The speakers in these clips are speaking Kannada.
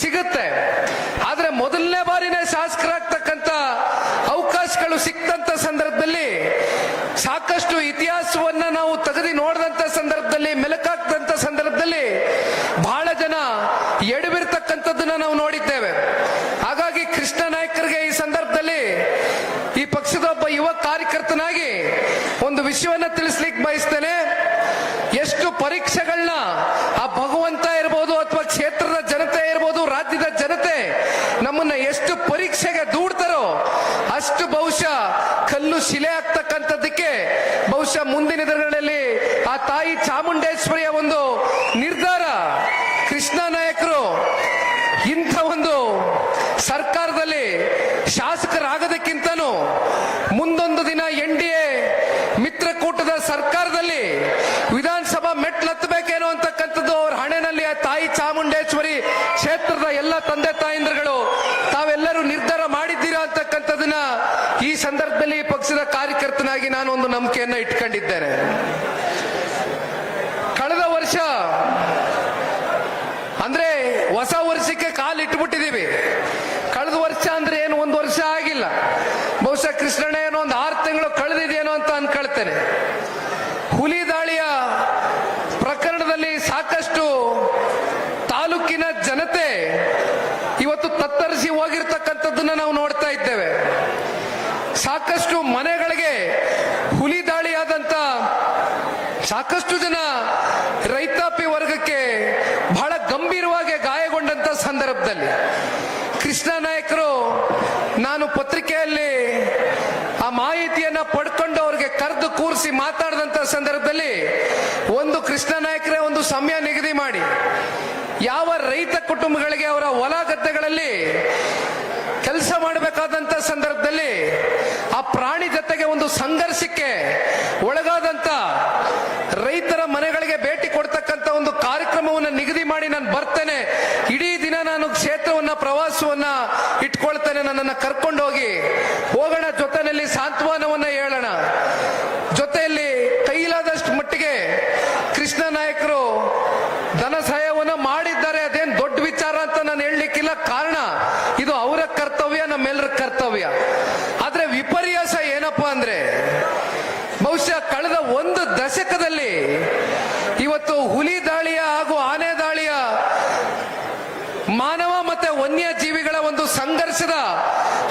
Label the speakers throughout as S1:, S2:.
S1: ಸಿಗುತ್ತೆ. ಆದ್ರೆ ಮೊದಲನೇ ಬಾರಿನೇ ಶಾಸಕರಾಗ್ತಕ್ಕಂಥ ಅವಕಾಶಗಳು ಸಿಕ್ತಂತ ಸಂದರ್ಭದಲ್ಲಿ ಸಾಕಷ್ಟು ಇತಿಹಾಸವನ್ನ ನಾವು ತೆಗೆದು ನೋಡಿದಂತ ಸಂದರ್ಭದಲ್ಲಿ, ಮೆಲುಕಾಕ್ದಂತ ಸಂದರ್ಭದಲ್ಲಿ ಬಹಳ ಜನ ಎಡವಿರ್ತಕ್ಕಂಥದ್ದನ್ನ ನಾವು ನೋಡಿದ್ದೇವೆ. ಹಾಗಾಗಿ ಕೃಷ್ಣ ನಾಯ್ಕರಿಗೆ ಈ ಸಂದರ್ಭದಲ್ಲಿ ಈ ಪಕ್ಷದ ಒಬ್ಬ ಯುವ ಕಾರ್ಯಕರ್ತನಾಗಿ ಒಂದು ವಿಷಯವನ್ನ ತಿಳಿಸ್ಲಿಕ್ಕೆ ಬಯಸ್ತೇನೆ. ಎಷ್ಟು ಪರೀಕ್ಷೆಗಳನ್ನ ಆ ಭಗವಂತ ಇರ್ಬೋದು ಅಥವಾ ಕ್ಷೇತ್ರದ ಜನತೆ ಇರ್ಬೋದು, ರಾಜ್ಯದ ಜನತೆ ನಮ್ಮನ್ನ ಎಷ್ಟು ಪರೀಕ್ಷೆಗೆ ದೂಡ್ತಾರೋ ಅಷ್ಟು ಬಹುಶಃ ಕಲ್ಲು ಶಿಲೆ ಆಗ್ತಕ್ಕಂಥದ್ದಕ್ಕೆ ಬಹುಶಃ ಮುಂದಿನ ದಿನಗಳಲ್ಲಿ ಆ ತಾಯಿ ಚಾಮುಂಡೇಶ್ವರಿಯ ಒಂದು ನಿರ್ಧಾರ, ಕೃಷ್ಣ ನಾಯಕರು ಇಂಥ ಒಂದು ಸರ್ಕಾರದಲ್ಲಿ ಶಾಸಕರಾಗೋದಕ್ಕಿಂತನೂ ಮುಂದೊಂದು ದಿನ NDA ಮಿತ್ರಕೂಟದ ಸರ್ಕಾರದಲ್ಲಿ ವಿಧಾನಸಭಾ ಮೆಟ್ಲತ್ತಬೇಕೇನೋ ಅಂತಕ್ಕಂಥದ್ದು ಅವ್ರ ಹಣೆನಲ್ಲಿ ಆ ತಾಯಿ ಚಾಮುಂಡೇಶ್ವರಿ ಕ್ಷೇತ್ರದ ಎಲ್ಲ ತಂದೆ ತಾಯಂದ್ರುಗಳು ತಾವೆಲ್ಲರೂ ನಿರ್ಧಾರ ಮಾಡಿದ್ದೀರಾ ಅಂತಕ್ಕಂಥದನ್ನ ಈ ಸಂದರ್ಭದಲ್ಲಿ ಪಕ್ಷದ ಕಾರ್ಯಕರ್ತನಾಗಿ ನಾನು ಒಂದು ನಂಬಿಕೆಯನ್ನ ಇಟ್ಕೊಂಡಿದ್ದೇನೆ. ಕಳೆದ ವರ್ಷ ಅಂದ್ರೆ ಹೊಸ ವರ್ಷಕ್ಕೆ ಕಾಲಿಟ್ಬಿಟ್ಟಿದೀವಿ. ಕಳೆದ ವರ್ಷ ಅಂದ್ರೆ ಏನು, ಒಂದು ವರ್ಷ ಆಗಿಲ್ಲ. ಬಹುಶಃ ಕೃಷ್ಣಣ್ಣ ಏನೋ ಒಂದು 6 ತಿಂಗಳು ಕಳೆದಿದೆಯೇನೋ ಅಂತ ಅನ್ಕೊಳ್ತೇನೆ. ಹುಲಿ ದಾಳಿಯ ಪ್ರಕರಣದಲ್ಲಿ ಸಾಕಷ್ಟು ತಾಲೂಕಿನ ಜನತೆ ಇವತ್ತು ತತ್ತರಿಸಿ ಹೋಗಿರ್ತಕ್ಕಂಥದ್ದನ್ನ ನಾವು ನೋಡ್ತಾ ಇದ್ದೇವೆ. ಸಾಕಷ್ಟು ಮನೆಗಳಿಗೆ ಹುಲಿ ದಾಳಿಯಾದಂತ ಸಾಕಷ್ಟು ಜನ ರೈತಾಪಿ ವರ್ಗಕ್ಕೆ ಬಹಳ ಗಂಭೀರವಾಗಿ ಗಾಯಗೊಂಡಂತ ಸಂದರ್ಭದಲ್ಲಿ ಕೃಷ್ಣ ನಾಯಕರು, ನಾನು ಪತ್ರಿಕೆಯಲ್ಲಿ ಆ ಮಾಹಿತಿಯನ್ನ ಪಡ್ಕೊಂಡು ಅವ್ರಿಗೆ ಕರೆದು ಕೂರಿಸಿ ಮಾತಾಡಿದಂತ ಸಂದರ್ಭದಲ್ಲಿ ಒಂದು ಕೃಷ್ಣ ನಾಯಕರೇ ಒಂದು ಸಮಯ ನಿಗದಿ ಮಾಡಿ ಯಾವ ರೈತ ಕುಟುಂಬಗಳಿಗೆ ಅವರ ಹೊಲ ಗದ್ದೆಗಳಲ್ಲಿ ಕೆಲಸ ಮಾಡಬೇಕಾದಂತ ಸಂದರ್ಭದಲ್ಲಿ ಆ ಪ್ರಾಣಿ ಜೊತೆಗೆ ಒಂದು ಸಂಘರ್ಷಕ್ಕೆ ಒಳಗಾದಂತ ರೈತರ ಮನೆಗಳಿಗೆ ಭೇಟಿ ಕೊಡ್ತಕ್ಕಂಥ ಒಂದು ಕಾರ್ಯಕ್ರಮವನ್ನು ನಿಗದಿ ಮಾಡಿ ನಾನು ಬರ್ತೇನೆ, ಇಡೀ ದಿನ ನಾನು ಕ್ಷೇತ್ರವನ್ನ ಪ್ರವಾಸವನ್ನ ಇಟ್ಕೊಳ್ತೇನೆ, ನನ್ನನ್ನು ಕರ್ಕೊಂಡೋಗಿ ಹೋಗೋಣ, ಜೊತೆಯಲ್ಲಿ ಸಾಂತ್ವನವನ್ನ ಹೇಳೋಣ, ಜೊತೆಯಲ್ಲಿ ಕೈಲಾದಷ್ಟು ಮಟ್ಟಿಗೆ ಕೃಷ್ಣ ನಾಯಕರು ಧನ ಸಹಾಯವನ್ನು ಮಾಡಿದ್ದಾರೆ. ಅದೇನು ದೊಡ್ಡ ವಿಚಾರ ಅಂತ ನಾನು ಹೇಳಲಿಕ್ಕಿಲ್ಲ, ಕಾರಣ ಇದು ಅವರ ಕರ್ತವ್ಯ, ನಮ್ಮೆಲ್ಲರ ಕರ್ತವ್ಯ. ಆದ್ರೆ ವಿಪರ್ಯಾಸ ಏನಪ್ಪಾ ಅಂದ್ರೆ ಬಹುಶಃ ಕಳೆದ ಒಂದು ದಶಕದಲ್ಲಿ ಇವತ್ತು ಹುಲಿ ದಾಳಿಯ ಹಾಗೂ ಆನೆ ದಾಳಿಯ ಮಾನವ ಮತ್ತೆ ವನ್ಯ ಜೀವಿಗಳ ಒಂದು ಸಂಘರ್ಷದ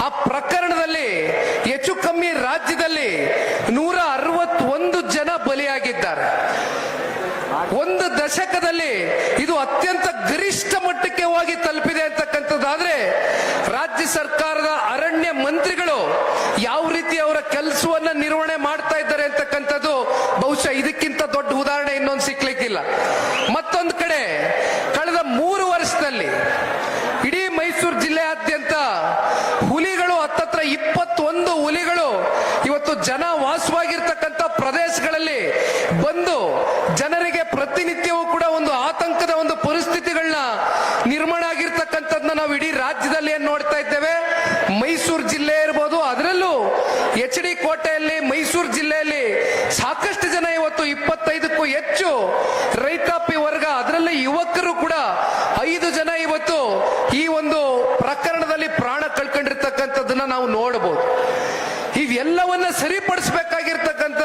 S1: ಆ ಪ್ರಕರಣದಲ್ಲಿ ಹೆಚ್ಚು ಕಮ್ಮಿ ರಾಜ್ಯದಲ್ಲಿ 161 ಜನ ಬಲಿಯಾಗಿದ್ದಾರೆ. ಒಂದು ದಶಕದಲ್ಲಿ ಇದು ಅತ್ಯಂತ ಗರಿಷ್ಠ ಮಟ್ಟಕ್ಕೆ ಹೋಗಿ ತಲುಪಿದೆ ಅಂತಕ್ಕಂಥದ್ದಾದ್ರೆ ರಾಜ್ಯ ಸರ್ಕಾರದ ಅರಣ್ಯ ಮಂತ್ರಿಗಳು ಯಾವ ರೀತಿ ಅವರ ಕೆಲಸವನ್ನ ನಿರ್ವಹಣೆ ಮಾಡ್ತಾ ಇದ್ದಾರೆ ಅಂತಕ್ಕಂಥದ್ದು ಬಹುಶಃ ಇದಕ್ಕಿಂತ ದೊಡ್ಡ ಉದಾಹರಣೆ ಇನ್ನೊಂದು ಸಿಕ್ಲಿಕ್ಕಿಲ್ಲ. ಮತ್ತೊಂದು ಕಡೆ ಕಳೆದ 3 ವರ್ಷದಲ್ಲಿ ಇಡೀ ಮೈಸೂರು ಜಿಲ್ಲೆಯಾದ್ಯಂತ ಹುಲಿಗಳು ಹತ್ತತ್ರ 21 ಹುಲಿಗಳು ಇವತ್ತು ಜನ ವಾಸವಾಗಿರ್ತಕ್ಕಂಥ ಪ್ರದೇಶಗಳಲ್ಲಿ ಬಂದು ಜನರಿಗೆ ಪ್ರತಿನಿತ್ಯವೂ ಕೂಡ ಒಂದು ಆತಂಕದ ಒಂದು ಪರಿಸ್ಥಿತಿಗಳನ್ನ ನಿರ್ಮಾಣ ಆಗಿರ್ತಕ್ಕಂಥದ್ದನ್ನ ನಾವು ಇಡೀ ರಾಜ್ಯದಲ್ಲಿ ಏನ್ ನೋಡ್ತಾ ಇದ್ದೇವೆ. ಮೈಸೂರು ಜಿಲ್ಲೆ ಇರ್ಬೋದು, ಅದರಲ್ಲೂ HD ಕೋಟೆಯಲ್ಲಿ ಮೈಸೂರು ಜಿಲ್ಲೆಯಲ್ಲಿ ಸಾಕಷ್ಟು ಜನ ಇವತ್ತು 25ಕ್ಕೂ ಹೆಚ್ಚು ರೈತಾಪಿ ವರ್ಗ, ಅದರಲ್ಲಿ ಯುವಕರು ಕೂಡ 5 ಜನ ಇವತ್ತು ಈ ಒಂದು ಪ್ರಕರಣದಲ್ಲಿ ಪ್ರಾಣ ಕಳ್ಕೊಂಡಿರ್ತಕ್ಕಂಥದ್ದನ್ನ ನಾವು ನೋಡಬಹುದು. ಇವೆಲ್ಲವನ್ನ ಸರಿಪಡಿಸಬೇಕಾಗಿರ್ತಕ್ಕಂಥ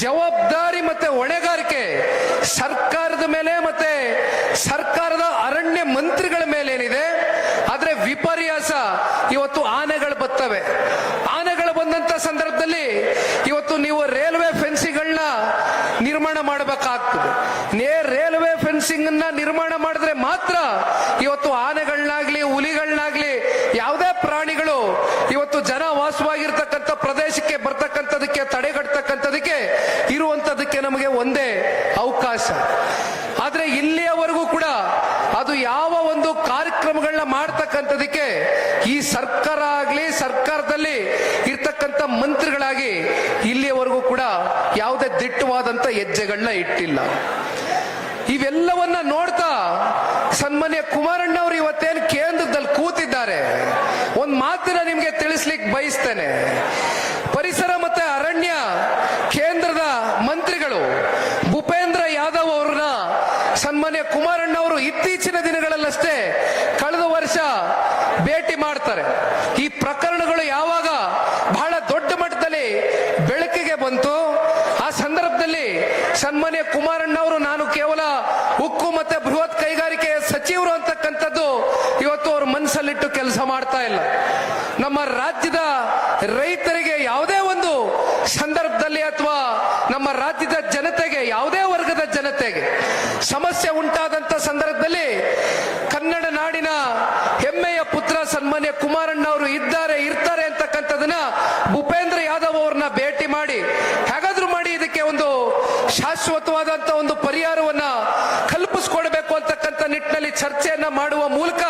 S1: ಜವಾಬ್ದಾರಿ ಮತ್ತೆ ಹೊಣೆಗಾರಿಕೆ ಸರ್ಕಾರದ ಮೇಲೆ ಮತ್ತೆ ಸರ್ಕಾರದ ಅರಣ್ಯ ಮಂತ್ರಿಗಳ ಮೇಲೆ ಏನಿದೆ. ಆದ್ರೆ ವಿಪರ್ಯಾಸ ಇವತ್ತು ಆನೆಗಳು ಬರ್ತವೆ. ಆನೆಗಳು ಬಂದಂತ ಸಂದರ್ಭದಲ್ಲಿ ಇವತ್ತು ನೀವು ರೈಲ್ವೆ ಫೆನ್ಸಿಂಗ್ಗಳನ್ನ ನಿರ್ಮಾಣ ಮಾಡಬೇಕಾಗ್ತದೆ. ರೈಲ್ವೆ ಫೆನ್ಸಿಂಗ್ ಅನ್ನ ನಿರ್ಮಾಣ ಮಾಡಿದ್ರೆ ಮಾತ್ರ ಇವತ್ತು ಆನೆಗಳನ್ನಾಗ್ಲಿ ಹುಲಿಗಳನ್ನಾಗ್ಲಿ ಯಾವುದೇ ಪ್ರಾಣಿಗಳು ಇವತ್ತು ಜನ ವಾಸವಾಗಿರ್ತಕ್ಕಂಥ ಪ್ರದೇಶಕ್ಕೆ ಬರ್ತಕ್ಕಂಥದಕ್ಕೆ ತಡೆಗಟ್ಟತಕ್ಕಂಥದಕ್ಕೆ ಇರುವಂತದಕ್ಕೆ ನಮಗೆ ಒಂದೇ ಅವಕಾಶ. ಆದ್ರೆ ಇಲ್ಲಿಯವರೆಗೂ ಕೂಡ ಅದು ಯಾವ ಒಂದು ಕಾರ್ಯಕ್ರಮಗಳನ್ನ ಮಾಡ್ತಕ್ಕಂಥದಕ್ಕೆ ಈ ಸರ್ಕಾರ ಆಗ್ಲಿ ಸರ್ಕಾರದಲ್ಲಿ ಇರ್ತಕ್ಕಂಥ ಮಂತ್ರಿಗಳಾಗಿ ಇಲ್ಲಿಯವರೆಗೂ ಕೂಡ ಯಾವುದೇ ದಿಟ್ಟವಾದಂತ ಹೆಜ್ಜೆಗಳನ್ನ ಇಟ್ಟಿಲ್ಲ. ಇವೆಲ್ಲವನ್ನ ನೋಡ್ತಾ ಸನ್ಮಾನ್ಯ ಕುಮಾರಣ್ಣ ಅವರು ಇವತ್ತೇನು ಕೇಂದ್ರದಲ್ಲಿ ಕೂತಿದ್ದಾರೆ, ಒಂದ್ ಮಾತಿನ ನಿಮ್ಗೆ ತಿಳಿಸ್ಲಿಕ್ಕೆ ಬಯಸ್ತೇನೆ. ಪರಿಸರ ಮತ್ತೆ ಅರಣ್ಯ ಕೇಂದ್ರದ ಮಂತ್ರಿಗಳು ಭೂಪೇಂದ್ರ ಯಾದವ್ ಅವ್ರನ್ನ ಸನ್ಮಾನ್ಯ ಕುಮಾರಣ್ಣ ಅವರು ಇತ್ತೀಚಿನ ದಿನಗಳಲ್ಲಷ್ಟೇ ಪ್ರಕರಣಗಳು ಯಾವಾಗ ಬಹಳ ದೊಡ್ಡ ಮಟ್ಟದಲ್ಲಿ ಬೆಳಕಿಗೆ ಬಂತು, ಆ ಸಂದರ್ಭದಲ್ಲಿ ಸನ್ಮಾನ್ಯ ಕುಮಾರಣ್ಣವರು ನಾನು ಕೇವಲ ಉಕ್ಕು ಮತ್ತೆ ಬೃಹತ್ ಕೈಗಾರಿಕೆ ಸಚಿವರು ಅಂತಕ್ಕಂಥದ್ದು ಇವತ್ತು ಅವ್ರ ಮನಸ್ಸಲ್ಲಿಟ್ಟು ಕೆಲಸ ಮಾಡ್ತಾ ಇಲ್ಲ. ನಮ್ಮ ರಾಜ್ಯದ ರೈತರಿಗೆ ಯಾವುದೇ ಒಂದು ಸಂದರ್ಭದಲ್ಲಿ ಅಥವಾ ನಮ್ಮ ರಾಜ್ಯದ ಜನತೆಗೆ, ಯಾವುದೇ ವರ್ಗದ ಜನತೆಗೆ ಸಮಸ್ಯೆ ಉಂಟಾದಂತ ಸಂದರ್ಭದಲ್ಲಿ ಕನ್ನಡ ನಾಡಿನ ಹೆಮ್ಮೆಯ ಪುತ್ರ ಸನ್ಮಾನ್ಯ ಕುಮಾರಣ್ಣ ಅವರು ಇರ್ತಾರೆ ಅಂತಕ್ಕಂಥದನ್ನ ಭೂಪೇಂದ್ರ ಯಾದವ್ ಅವ್ರನ್ನ ಭೇಟಿ ಮಾಡಿ ಹೇಗಾದ್ರೂ ಮಾಡಿ ಇದಕ್ಕೆ ಒಂದು ಶಾಶ್ವತವಾದಂತ ಒಂದು ಪರಿಹಾರವನ್ನ ಕಲ್ಪಿಸಿಕೊಡ್ಬೇಕು ಅಂತಕ್ಕಂಥ ನಿಟ್ಟಿನಲ್ಲಿ ಚರ್ಚೆಯನ್ನ ಮಾಡುವ ಮೂಲಕ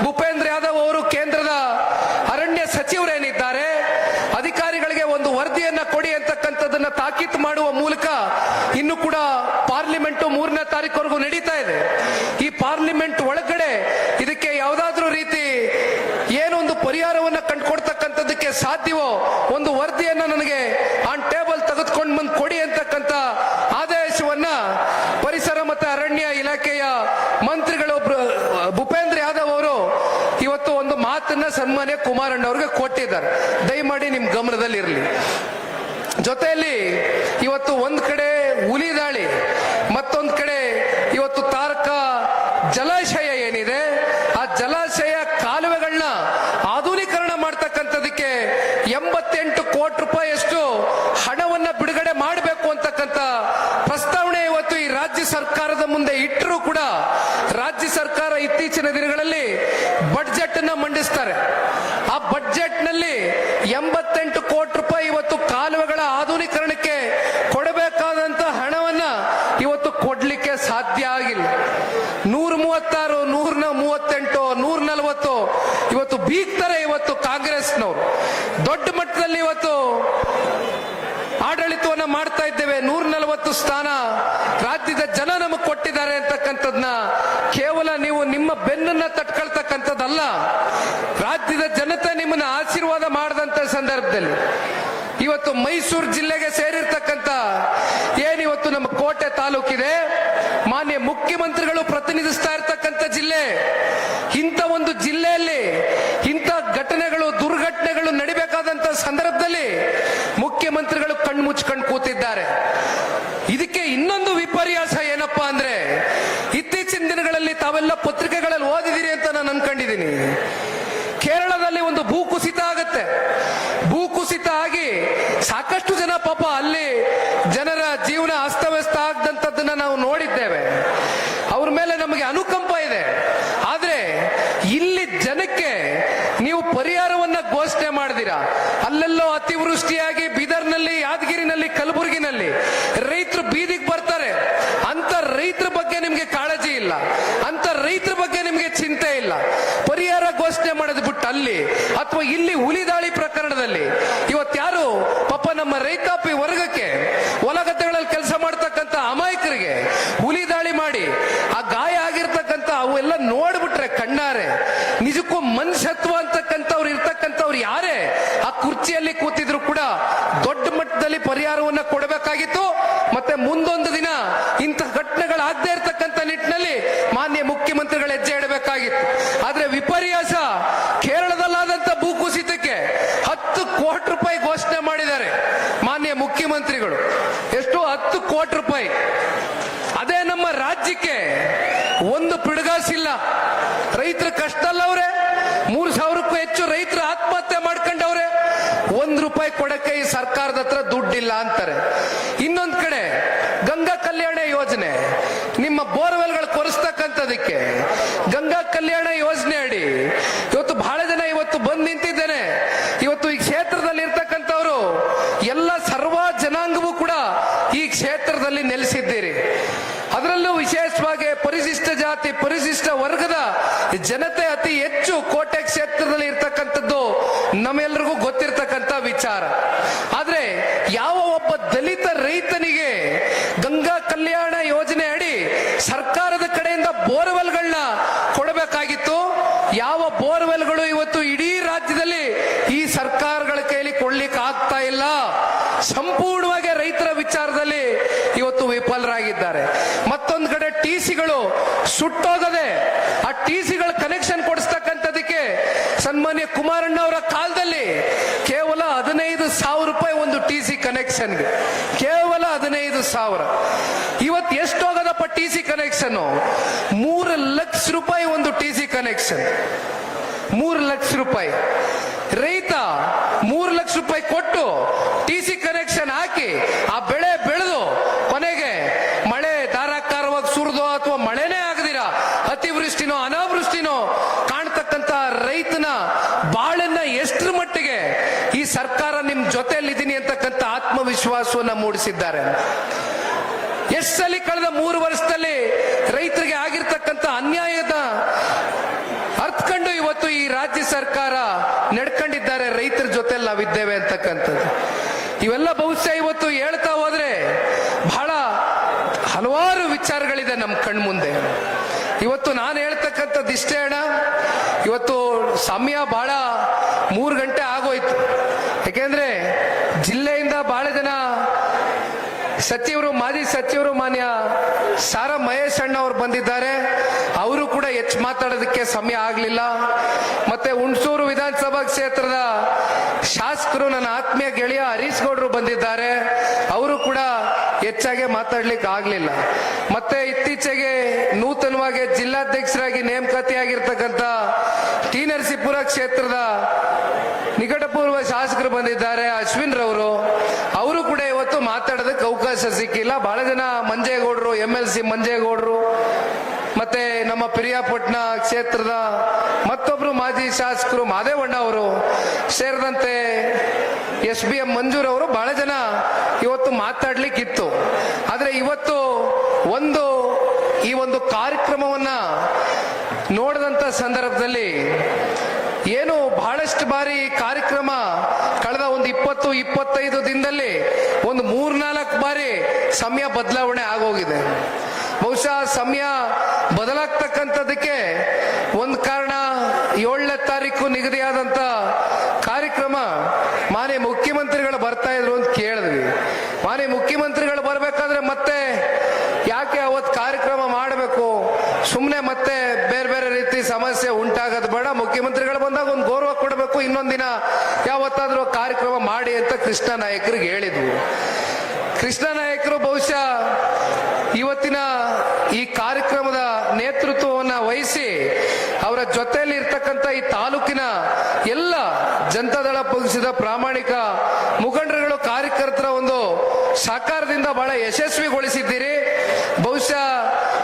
S1: ಭೂಪೇಂದ್ರ ಯಾದವ್ ಅವರು ಕೇಂದ್ರದ ಅರಣ್ಯ ಸಚಿವರೇನಿದ್ದಾರೆ ಅಧಿಕಾರಿಗಳಿಗೆ ಒಂದು ವರದಿಯನ್ನ ಕೊಡಿ ಅಂತಕ್ಕಂಥದನ್ನ ತಾಕೀತು ಮಾಡುವ ಮೂಲಕ ಇನ್ನು ಕೂಡ ಪಾರ್ಲಿಮೆಂಟ್ 3ನೇ ತಾರೀಕುವರೆಗೂ ನಡೀತಾ ಇದೆ. ಈ ಪಾರ್ಲಿಮೆಂಟ್ ಒಳಗಡೆ ಇದಕ್ಕೆ ಯಾವುದಾದ್ರೂ ರೀತಿ ಏನೊಂದು ಪರಿಹಾರವನ್ನ ಕಂಡುಕೊಡ್ತಕ್ಕಂಥದ್ದಕ್ಕೆ ಸಾಧ್ಯವೋ ಒಂದು ವರದಿಯನ್ನ ನನಗೆ ಆನ್ ಟೇಬಲ್ ತೆಗೆದುಕೊಂಡು ಬಂದು ಕೊಡಿ ಅಂತಕ್ಕಂಥ ಆದೇಶವನ್ನ ಪರಿಸರ ಮತ್ತು ಅರಣ್ಯ ಇಲಾಖೆಯ ಮಂತ್ರಿಗಳು ಭೂಪೇಂದ್ರ ಯಾದವ್ ಅವರು ಇವತ್ತು ಒಂದು ಮಾತನ್ನ ಸನ್ಮಾನ್ಯ ಕುಮಾರಣ್ಣ ಅವರಿಗೆ ಕೊಟ್ಟಿದ್ದಾರೆ. ದಯಮಾಡಿ ನಿಮ್ ಗಮನದಲ್ಲಿ ಇರಲಿ. ಜೊತೆಯಲ್ಲಿ ಇವತ್ತು ಒಂದ್ ಕಡೆ ಹುಲಿ ದಾಳಿ, ಮತ್ತೊಂದ್ ಕಡೆ ಇವತ್ತು ತಾರಕ ಜಲಾಶಯ ಏನಿದೆ ಆ ಜಲಾಶಯ ಕಾಲುವೆಗಳನ್ನ ಆಧುನೀಕರಣ ಮಾಡ್ತಕ್ಕಂಥದಕ್ಕೆ 88 ಕೋಟಿ ರೂಪಾಯಿಯಷ್ಟು ಹಣವನ್ನ ಬಿಡುಗಡೆ ಮಾಡಬೇಕು ಅಂತಕ್ಕಂಥ ಪ್ರಸ್ತಾವನೆ ಇವತ್ತು ಈ ರಾಜ್ಯ ಸರ್ಕಾರದ ಮುಂದೆ ಇಟ್ಟರೂ ಕೂಡ ರಾಜ್ಯ ಸರ್ಕಾರ ಇತ್ತೀಚಿನ ದಿನಗಳಲ್ಲಿ ಬಡ್ಜೆಟ್ ಅನ್ನ ಮಂಡಿಸ್ತಾರೆ. ಆ ಬಡ್ಜೆಟ್ ನಲ್ಲಿ 88 ಕೋಟಿ ರೂಪಾಯಿ ಇವತ್ತು ಕಾಲುವೆಗಳ ಆಧುನೀಕರಣಕ್ಕೆ ಕೊಡಬೇಕಾದಂತ ಹಣವನ್ನ ಇವತ್ತು ಕೊಡ್ಲಿಕ್ಕೆ ಸಾಧ್ಯ ಆಗಿಲ್ಲ. 136, 138, 140 ಇವತ್ತು ಬೀಗ್ತಾರೆ. ಇವತ್ತು ಕಾಂಗ್ರೆಸ್ನವರು ದೊಡ್ಡ ಮಟ್ಟದಲ್ಲಿ ಇವತ್ತು ಆಡಳಿತವನ್ನ ಮಾಡ್ತಾ ಇದ್ದೇವೆ. 140 ಸ್ಥಾನ ರಾಜ್ಯದ ಜನ ನಮಗೆ ಕೊಟ್ಟಿದ್ದಾರೆ ಅಂತಕ್ಕಂಥದ್ನ ಕೇವಲ ನೀವು ನಿಮ್ಮ ಬೆನ್ನನ್ನ ತಟ್ಕೊಳ್ತಕ್ಕಂಥದ್ದಲ್ಲ, ರಾಜ್ಯದ ಜನತೆ ನಿಮ್ಮನ್ನ ಆಶೀರ್ವಾದ ಮಾಡದಂತ ಸಂದರ್ಭದಲ್ಲಿ ಇವತ್ತು ಮೈಸೂರು ಜಿಲ್ಲೆಗೆ ಸೇರಿರ್ತಕ್ಕಂಥ ಏನಿವತ್ತು ನಮ್ಮ ಕೋಟೆ ತಾಲೂಕಿದೆ, ಮಾನ್ಯ ಮುಖ್ಯಮಂತ್ರಿಗಳು ಪ್ರತಿನಿಧಿಸ್ತಾ ಇರ್ತಕ್ಕಂಥ ಜಿಲ್ಲೆ, ಇಂಥ ಒಂದು ಜಿಲ್ಲೆಯಲ್ಲಿ ಇಂಥ ಘಟನೆಗಳು ದುರ್ಘಟನೆಗಳು ನಡಿಬೇಕಾದಂತ ಸಂದರ್ಭದಲ್ಲಿ ಮುಖ್ಯಮಂತ್ರಿಗಳು ಕಣ್ಣು ಮುಚ್ಕೊಂಡು ಕೂತಿದ್ದಾರೆ. ಇದಕ್ಕೆ ಇನ್ನೊಂದು ವಿಪರ್ಯಾಸ ಏನಪ್ಪಾ ಅಂದ್ರೆ, ಇತ್ತೀಚಿನ ದಿನಗಳಲ್ಲಿ ತಾವೆಲ್ಲ ಪತ್ರಿಕೆಗಳಲ್ಲಿ ಓದಿದಿರಿ ಅಂತ ನಾನು ಅನ್ಕೊಂಡಿದ್ದೀನಿ. ಕೇರಳದಲ್ಲಿ ಒಂದು ಭೂಕುಸಿತ ಆಗತ್ತೆ. ಭೂಕುಸಿತ ಆಗಿ ಸಾಕಷ್ಟು ಜನ ಪಾಪ ಅಲ್ಲಿ ಜನರ ಜೀವನ ಅಸ್ತವ್ಯಸ್ತ ಆಗದಂತದ್ದನ್ನ ನಾವು ನೋಡಿದ್ದೇವೆ. ಅವ್ರ ಮೇಲೆ ನಮಗೆ ಅನುಕಂಪ ಇದೆ. ಆದ್ರೆ ಇಲ್ಲಿ ಜನಕ್ಕೆ ನೀವು ಪರಿಹಾರವನ್ನ ಘೋಷಣೆ ಮಾಡಿದಿರಾ. ಅಲ್ಲೆಲ್ಲೋ ಅತಿವೃಷ್ಟಿಯಾಗಿ ಬೀದರ್ನಲ್ಲಿ, ಯಾದಗಿರಿನಲ್ಲಿ, ಕಲಬುರಗಿನಲ್ಲಿ ರೈತರು ಬೀದಿಗೆ ಬರ್ತಾರೆ. ಅಂತ ರೈತರ ಬಗ್ಗೆ ನಿಮ್ಗೆ ಕಾಳಜಿ ಇಲ್ಲ, ಅಂತ ರೈತರ ಬಗ್ಗೆ ನಿಮ್ಗೆ ಚಿಂತೆ ಇಲ್ಲ. ಪರಿಹಾರ ಘೋಷಣೆ ಮಾಡೋದು ಬಿಟ್ಟು ಅಲ್ಲಿ ಅಥವಾ ಇಲ್ಲಿ ಹುಲಿ ದಾಳಿ ಪ್ರಕರಣದಲ್ಲಿ ಇವತ್ಯಾರು ಪಾಪ ನಮ್ಮ ರೈತಾಪಿ ವರ್ಗಕ್ಕೆ ಹೊಲಗದ್ದೆಗಳಲ್ಲಿ ಕೆಲಸ ಮಾಡ್ತಕ್ಕಂಥ ಅಮಾಯಕರಿಗೆ ಹುಲಿ ದಾಳಿ ಮಾಡಿ ಆ ಗಾಯ ಆಗಿರ್ತಕ್ಕಂಥ ಅವೆಲ್ಲ ನೋಡ್ಬಿಟ್ರೆ ಕಣ್ಣಾರೆ ನಿಜಕ್ಕೂ ಮನುಷ್ಯತ್ವ ಅಂತಕ್ಕಂಥವ್ರು ಇರ್ತಕ್ಕಂಥವ್ರು ಯಾರೇ ಆ ಕುರ್ಚಿಯಲ್ಲಿ ಕೂತಿದ್ರು ಕೂಡ ದೊಡ್ಡ ಮಟ್ಟದಲ್ಲಿ ಪರಿಹಾರವನ್ನ ಕೊಡಬೇಕಾಗಿತ್ತು. ಮತ್ತೆ ಮುಂದೊಂದು ದಿನ ಇಂಥ ಘಟನೆಗಳಾಗದೇ ಇರತಕ್ಕಂಥ ನಿಟ್ಟಿನಲ್ಲಿ ಮಾನ್ಯ ಮುಖ್ಯಮಂತ್ರಿಗಳು ಹೆಜ್ಜೆ ಇಡಬೇಕಾಗಿತ್ತು. ಆದ್ರೆ ವಿಪರ್ಯಾಸ, ಕೇರಳದಲ್ಲಾದಂತ ಭೂಕುಸಿತಕ್ಕೆ 10 ಕೋಟಿ ರೂಪಾಯಿ ಘೋಷಣೆ ಮಾಡಿದ್ದಾರೆ ಮಾನ್ಯ ಮುಖ್ಯಮಂತ್ರಿಗಳು. ಎಷ್ಟು? 10 ಕೋಟಿ ರೂಪಾಯಿ. ಅದೇ ನಮ್ಮ ರಾಜ್ಯಕ್ಕೆ ಒಂದು ಪಿಡುಗಾಸಿಲ್ಲ. ರೈತರ ಕಷ್ಟ ಅಲ್ಲವ್ರೆ, 3,000ಕ್ಕೂ ಹೆಚ್ಚು ರೈತರು ಆತ್ಮಹತ್ಯೆ ಮಾಡ್ಕೊಂಡವ್ರೆ. 1 ರೂಪಾಯಿ ಕೊಡಕ್ಕೆ ಈ ಸರ್ಕಾರದ ಹತ್ರ ದುಡ್ಡಿಲ್ಲ ಅಂತಾರೆ. ಇನ್ನೊಂದ್ ಕಡೆ ಗಂಗಾ ಕಲ್ಯಾಣ ಯೋಜನೆ, ನಿಮ್ಮ ಬೋರ್ವೆಲ್ಗಳು ಕೊರೆಸ್ತಕ್ಕಂಥದಕ್ಕೆ ಗಂಗಾ ಕಲ್ಯಾಣ ಯೋಜನೆ ಅಡಿ ಇವತ್ತು ಬಹಳ ಜನ ಇವತ್ತು ಬಂದು ನಿಂತಿದ್ದೇನೆ. ಇವತ್ತು ಈ ಕ್ಷೇತ್ರದಲ್ಲಿ ಇರ್ತಕ್ಕಂಥವ್ರು ಎಲ್ಲ ಸರ್ವ ಜನಾಂಗವೂ ಕೂಡ ಈ ಕ್ಷೇತ್ರದಲ್ಲಿ ನೆಲೆಸಿದ್ದೀರಿ. ಅದರಲ್ಲೂ ವಿಶೇಷವಾಗಿ ಪರಿಶಿಷ್ಟ ಜಾತಿ, ಪರಿಶಿಷ್ಟ ವರ್ಗದ ಜನತೆ ಅತಿ ಹೆಚ್ಚು ಕೋಟೆ ಕ್ಷೇತ್ರದಲ್ಲಿ ಇರ್ತಕ್ಕಂಥದ್ದು ನಮ್ಮೆಲ್ಲರಿಗೂ ಗೊತ್ತಿರ್ತಕ್ಕಂಥ ವಿಚಾರ. ಆದ್ರೆ ಯಾವ ಒಬ್ಬ ದಲಿತ ರೈತನಿಗೆ ಗಂಗಾ ಕಲ್ಯಾಣ ಯೋಜನೆ ಅಡಿ ಸರ್ಕಾರದ ಕಡೆಯಿಂದ ಬೋರ್ವೆಲ್ಗಳನ್ನ ಕೊಡಬೇಕಾಗಿತ್ತು. ಯಾವ ಬೋರ್ವೆಲ್ಗಳು ಇವತ್ತು ಇಡೀ ರಾಜ್ಯದಲ್ಲಿ ಈ ಸರ್ಕಾರಗಳ ಕೈಲಿ ಕೊಡ್ಲಿಕ್ಕೆ ಆಗ್ತಾ ಇಲ್ಲ. ಸಂಪೂರ್ಣವಾಗಿ ರೈತರ ವಿಚಾರದಲ್ಲಿ ಇವತ್ತು ವಿಫಲರಾಗಿದ್ದಾರೆ. ಮತ್ತೊಂದು ಕಡೆ ಟಿಸಿಗಳು ಸುಟ್ಟೋಗದೆ ಆ ಟಿಸಿಗಳ ಕನೆಕ್ಷನ್ ಕೊಡಿಸ್ತಕ್ಕಂಥದಕ್ಕೆ ಸನ್ಮಾನ್ಯ ಕುಮಾರಣ್ಣ ಅವರ ಕಾಲದಲ್ಲಿ ಕೇವಲ 15,000 ರೂಪಾಯಿ ಒಂದು TC ಕನೆಕ್ಷನ್ಗೆ, ಕೇವಲ 15,000. ಇವತ್ತು ಎಷ್ಟು ಹೋಗದಪ್ಪ TC ಕನೆಕ್ಷನ್? 3 ಲಕ್ಷ ರೂಪಾಯಿ ಒಂದು TC ಕನೆಕ್ಷನ್, 3 ಲಕ್ಷ ರೂಪಾಯಿ. ರೈತ 3 ಲಕ್ಷ ರೂಪಾಯಿ ಕೊಟ್ಟು TC ಕನೆಕ್ಷನ್ ಹಾಕಿ ಆ ಬೆಳೆ ಬೆಳೆದು ಕೊನೆಗೆ ಮಳೆ ಧಾರಾಕಾರವಾಗಿ ಸುರಿದೋ ಅಥವಾ ಮಳೆನೇ ಆಗದಿರ ಅತಿವೃಷ್ಟಿನೋ ಅನಾವೃಷ್ಟಿನೋ ಕಾಣ್ತಕ್ಕಂತ ರೈತನ ಬಾಳನ್ನ ಎಷ್ಟರ ಮಟ್ಟಿಗೆ ಈ ಸರ್ಕಾರ ನಿಮ್ ಜೊತೆಯಲ್ಲಿದ್ದೀನಿ ಅಂತಕ್ಕಂಥ ಆತ್ಮವಿಶ್ವಾಸವನ್ನ ಮೂಡಿಸಿದ್ದಾರೆ. ಎಷ್ಟು ಸಲ ಕಳೆದ 3 ವರ್ಷದಲ್ಲಿ ರೈತರಿಗೆ ಆಗಿರ್ತಕ್ಕಂಥ ಅನ್ಯಾಯದ ಅರ್ಥಕೊಂಡು ಇವತ್ತು ಈ ರಾಜ್ಯ ಸರ್ಕಾರ ನಡ್ಕೊಂಡಿದ್ದಾರೆ. ರೈತರ ಜೊತೆ ನಾವಿದ್ದೇವೆ ಅಂತಕ್ಕಂಥದ್ದು ಇವೆಲ್ಲ ಬಹುಶಃ ಇವತ್ತು ಹೇಳ್ತಾ ಹೋದ್ರೆ ಬಹಳ ಹಲವಾರು ವಿಚಾರಗಳಿದೆ ನಮ್ಮ ಕಣ್ಮುಂದೆ. ಇವತ್ತು ನಾನು ಹೇಳ್ತಕ್ಕಂಥದ್ದು ಇಷ್ಟೇ ಅಣ್ಣ. ಇವತ್ತು ಸಮಯ ಬಹಳ 3 ಗಂಟೆ ಆಗೋಯ್ತು. ಯಾಕೆಂದ್ರೆ ಜಿಲ್ಲೆಯಿಂದ ಬಹಳ ಜನ ಸಚಿವರು, ಮಾಜಿ ಸಚಿವರು ಮಾನ್ಯ ಸಾರಾ ಮಹೇಶ್ ಅಣ್ಣ ಅವರು ಬಂದಿದ್ದಾರೆ. ಅವರು ಕೂಡ ಹೆಚ್ಚು ಮಾತಾಡೋದಕ್ಕೆ ಸಮಯ ಆಗಲಿಲ್ಲ. ಮತ್ತೆ ಹುಣಸೂರು ವಿಧಾನಸಭಾ ಕ್ಷೇತ್ರದ ಶಾಸಕರು ನನ್ನ ಆತ್ಮೀಯ ಗೆಳೆಯ ಹರೀಶ್ ಗೌಡರು ಬಂದಿದ್ದಾರೆ. ಅವರು ಕೂಡ ಹೆಚ್ಚಾಗಿ ಮಾತಾಡ್ಲಿಕ್ಕೆ ಆಗ್ಲಿಲ್ಲ. ಮತ್ತೆ ಇತ್ತೀಚೆಗೆ ನೂತನವಾಗಿ ಜಿಲ್ಲಾಧ್ಯಕ್ಷರಾಗಿ ನೇಮಕಾತಿಯಾಗಿರ್ತಕ್ಕಂಥ ಟಿ ನರಸೀಪುರ ಕ್ಷೇತ್ರದ ನಿಕಟಪೂರ್ವ ಶಾಸಕರು ಬಂದಿದ್ದಾರೆ, ಅಶ್ವಿನ್ ರವರು. ಅವರು ಕೂಡ ಇವತ್ತು ಮಾತಾಡೋದಕ್ಕೆ ಅವಕಾಶ ಸಿಕ್ಕಿಲ್ಲ. ಬಹಳ ಜನ ಮಂಜೇಗೌಡರು, MLC ಮಂಜೇಗೌಡರು, ಮತ್ತೆ ನಮ್ಮ ಪಿರಿಯಾಪಟ್ಟಣ ಕ್ಷೇತ್ರದ ಮತ್ತೊಬ್ರು ಮಾಜಿ ಶಾಸಕರು ಮಾದೇವಣ್ಣ ಅವರು ಸೇರಿದಂತೆ SBM ಮಂಜೂರ್ ಅವರು ಬಹಳ ಜನ ಇವತ್ತು ಮಾತಾಡ್ಲಿಕ್ಕಿತ್ತು. ಆದ್ರೆ ಇವತ್ತು ಈ ಒಂದು ಕಾರ್ಯಕ್ರಮವನ್ನ ನೋಡಿದಂತ ಸಂದರ್ಭದಲ್ಲಿ ಏನು ಬಹಳಷ್ಟು ಬಾರಿ ಕಾರ್ಯಕ್ರಮ ಕಳೆದ ಒಂದು 20-25 ದಿನದಲ್ಲಿ ಒಂದು 3-4 ಬಾರಿ ಸಮಯ ಬದಲಾವಣೆ ಆಗೋಗಿದೆ. ಬಹುಶಃ ಸಮಯ ಬದಲಾಗ್ತಕ್ಕಂಥದ್ದಕ್ಕೆ ಒಂದು ಕಾರಣ 7ನೇ ತಾರೀಕು ನಿಗದಿಯಾದಂತ ಕಾರ್ಯಕ್ರಮ ಮಾನ್ಯ ಮುಖ್ಯಮಂತ್ರಿಗಳು ಬರ್ತಾ ಇದ್ರು ಅಂತ ಕೇಳಿದ್ವಿ. ಮಾನ್ಯ ಮುಖ್ಯಮಂತ್ರಿಗಳು ಬರ್ಬೇಕಾದ್ರೆ ಮತ್ತೆ ಯಾಕೆ ಅವತ್ತು ಕಾರ್ಯಕ್ರಮ ಮಾಡಬೇಕು, ಸುಮ್ಮನೆ ಮತ್ತೆ ಬೇರೆ ಬೇರೆ ರೀತಿ ಸಮಸ್ಯೆ ಉಂಟಾಗೋದು ಬೇಡ, ಮುಖ್ಯಮಂತ್ರಿಗಳು ಬಂದಾಗ ಒಂದು ಗೌರವ ಕೊಡಬೇಕು, ಇನ್ನೊಂದಿನ ಯಾವತ್ತಾದ್ರೂ ಕಾರ್ಯಕ್ರಮ ಮಾಡಿ ಅಂತ ಕೃಷ್ಣ ನಾಯಕರಿಗೆ ಹೇಳಿದ್ವು. ಕೃಷ್ಣ ನಾಯಕರು ಬಹುಶಃ ಇವತ್ತಿನ ಈ ಕಾರ್ಯಕ್ರಮದ ನೇತೃತ್ವವನ್ನ ವಹಿಸಿ ಅವರ ಜೊತೆಯಲ್ಲಿ ಇರ್ತಕ್ಕಂಥ ಈ ತಾಲೂಕಿನ ಎಲ್ಲ ಜನತಾದಳ ಪಕ್ಷದ ಪ್ರಾಮಾಣಿಕ ಮುಖಂಡರುಗಳು, ಕಾರ್ಯಕರ್ತರ ಒಂದು ಸಹಕಾರದಿಂದ ಬಹಳ ಯಶಸ್ವಿಗೊಳಿಸಿದ್ದೀರಿ. ಬಹುಶಃ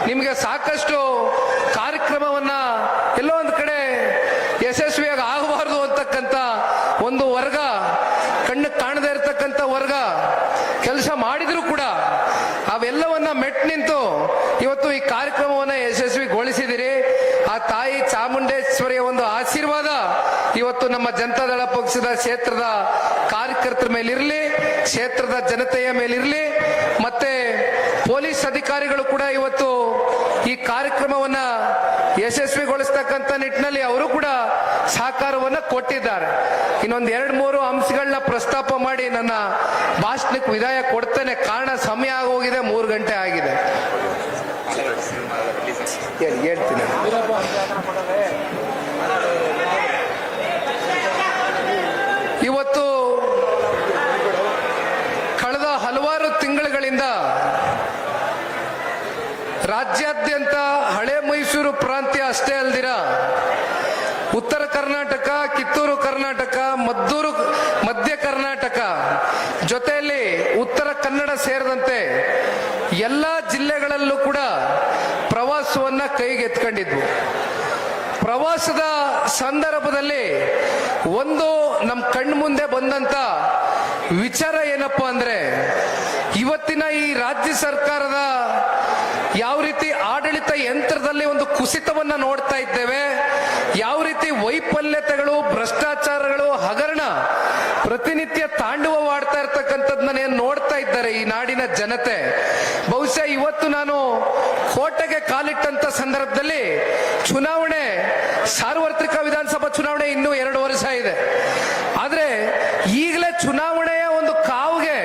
S1: ನಿಮಗೆ ಸಾಕಷ್ಟು ಕಾರ್ಯಕ್ರಮವನ್ನ ಎಲ್ಲೋ ಒಂದು ಕಡೆ ಯಶಸ್ವಿಯಾಗಿ ಆಗಬಾರದು ಅಂತಕ್ಕಂಥ ಒಂದು ವರ್ಗ, ಕಣ್ಣು ಕಾಣದೇ ಇರತಕ್ಕಂಥ ವರ್ಗ ಕೆಲಸ ಮಾಡಿದ್ರು ಕೂಡ ಅವೆಲ್ಲವನ್ನ ಮೆಟ್ ನಿಂತು ಇವತ್ತು ಈ ಕಾರ್ಯಕ್ರಮವನ್ನ ಯಶಸ್ವಿಗೊಳಿಸಿದಿರಿ. ಆ ತಾಯಿ ಚಾಮುಂಡೇಶ್ವರಿಯ ಒಂದು ಆಶೀರ್ವಾದ ಇವತ್ತು ನಮ್ಮ ಜನತಾದಳ ಪಕ್ಷದ ಕ್ಷೇತ್ರದ ಕಾರ್ಯಕರ್ತರ ಮೇಲಿರಲಿ, ಕ್ಷೇತ್ರದ ಜನತೆಯ ಮೇಲಿರಲಿ. ಮತ್ತೆ ಪೊಲೀಸ್ ಅಧಿಕಾರಿಗಳು ಕೂಡ ಇವತ್ತು ಈ ಕಾರ್ಯಕ್ರಮವನ್ನ ಯಶಸ್ವಿಗೊಳಿಸ್ತಕ್ಕಂಥ ನಿಟ್ಟಿನಲ್ಲಿ ಅವರು ಕೂಡ ಸಹಕಾರವನ್ನ ಕೊಟ್ಟಿದ್ದಾರೆ. ಇನ್ನೊಂದು 2-3 ಅಂಶಗಳನ್ನ ಪ್ರಸ್ತಾಪ ಮಾಡಿ ನನ್ನ ಭಾಷಣಕ್ಕೆ ವಿದಾಯ ಕೊಡ್ತೇನೆ. ಕಾರಣ ಸಮಯ ಆಗೋಗಿದೆ, 3 ಗಂಟೆ ಆಗಿದೆ. ಹೇಳ್ತೀನಿ. ಇವತ್ತು ಕಳೆದ ಹಲವಾರು ತಿಂಗಳುಗಳಿಂದ ರಾಜ್ಯಾದ್ಯಂತ ಹಳೆ ಮೈಸೂರು ಪ್ರಾಂತ್ಯ ಅಷ್ಟೇ ಅಲ್ದಿರ ಉತ್ತರ ಕರ್ನಾಟಕ, ಕಿತ್ತೂರು ಕರ್ನಾಟಕ, ಮಧ್ಯ ಕರ್ನಾಟಕ ಜೊತೆಯಲ್ಲಿ ಉತ್ತರ ಕನ್ನಡ ಸೇರಿದಂತೆ ಎಲ್ಲಾ ಜಿಲ್ಲೆಗಳಲ್ಲೂ ಕೂಡ ಪ್ರವಾಸವನ್ನ ಕೈಗೆತ್ಕೊಂಡಿದ್ವು. ಪ್ರವಾಸದ ಸಂದರ್ಭದಲ್ಲಿ ಒಂದು ನಮ್ಮ ಕಣ್ಮುಂದೆ ಬಂದಂತ ವಿಚಾರ ಏನಪ್ಪಾ ಅಂದ್ರೆ, ಇವತ್ತಿನ ಈ ರಾಜ್ಯ ಸರ್ಕಾರದ ಯಾವ ರೀತಿ ಆಡಳಿತ ಯಂತ್ರದಲ್ಲಿ ಒಂದು ಕುಸಿತವನ್ನ ನೋಡ್ತಾ ಇದ್ದೇವೆ, ಯಾವ ರೀತಿ ವೈಫಲ್ಯತೆಗಳು, ಭ್ರಷ್ಟಾಚಾರಗಳು, ಹಗರಣ ಪ್ರತಿನಿತ್ಯ ತಾಂಡವವಾಡ್ತಾ ಇರ್ತಕ್ಕಂಥದ್ದನ್ನ ನೋಡ್ತಾ ಇದ್ದಾರೆ ಈ ನಾಡಿನ ಜನತೆ. ಬಹುಶಃ ಇವತ್ತು ನಾನು ಕೋಟೆಗೆ ಕಾಲಿಟ್ಟಂತ ಸಂದರ್ಭದಲ್ಲಿ ಚುನಾವಣೆ, ಸಾರ್ವತ್ರಿಕ ವಿಧಾನಸಭಾ ಚುನಾವಣೆ ಇನ್ನೂ 2 ವರ್ಷ ಇದೆ. ಆದ್ರೆ ಈಗಲೇ ಚುನಾವಣೆಯ ಒಂದು ಕಾವುಗೆ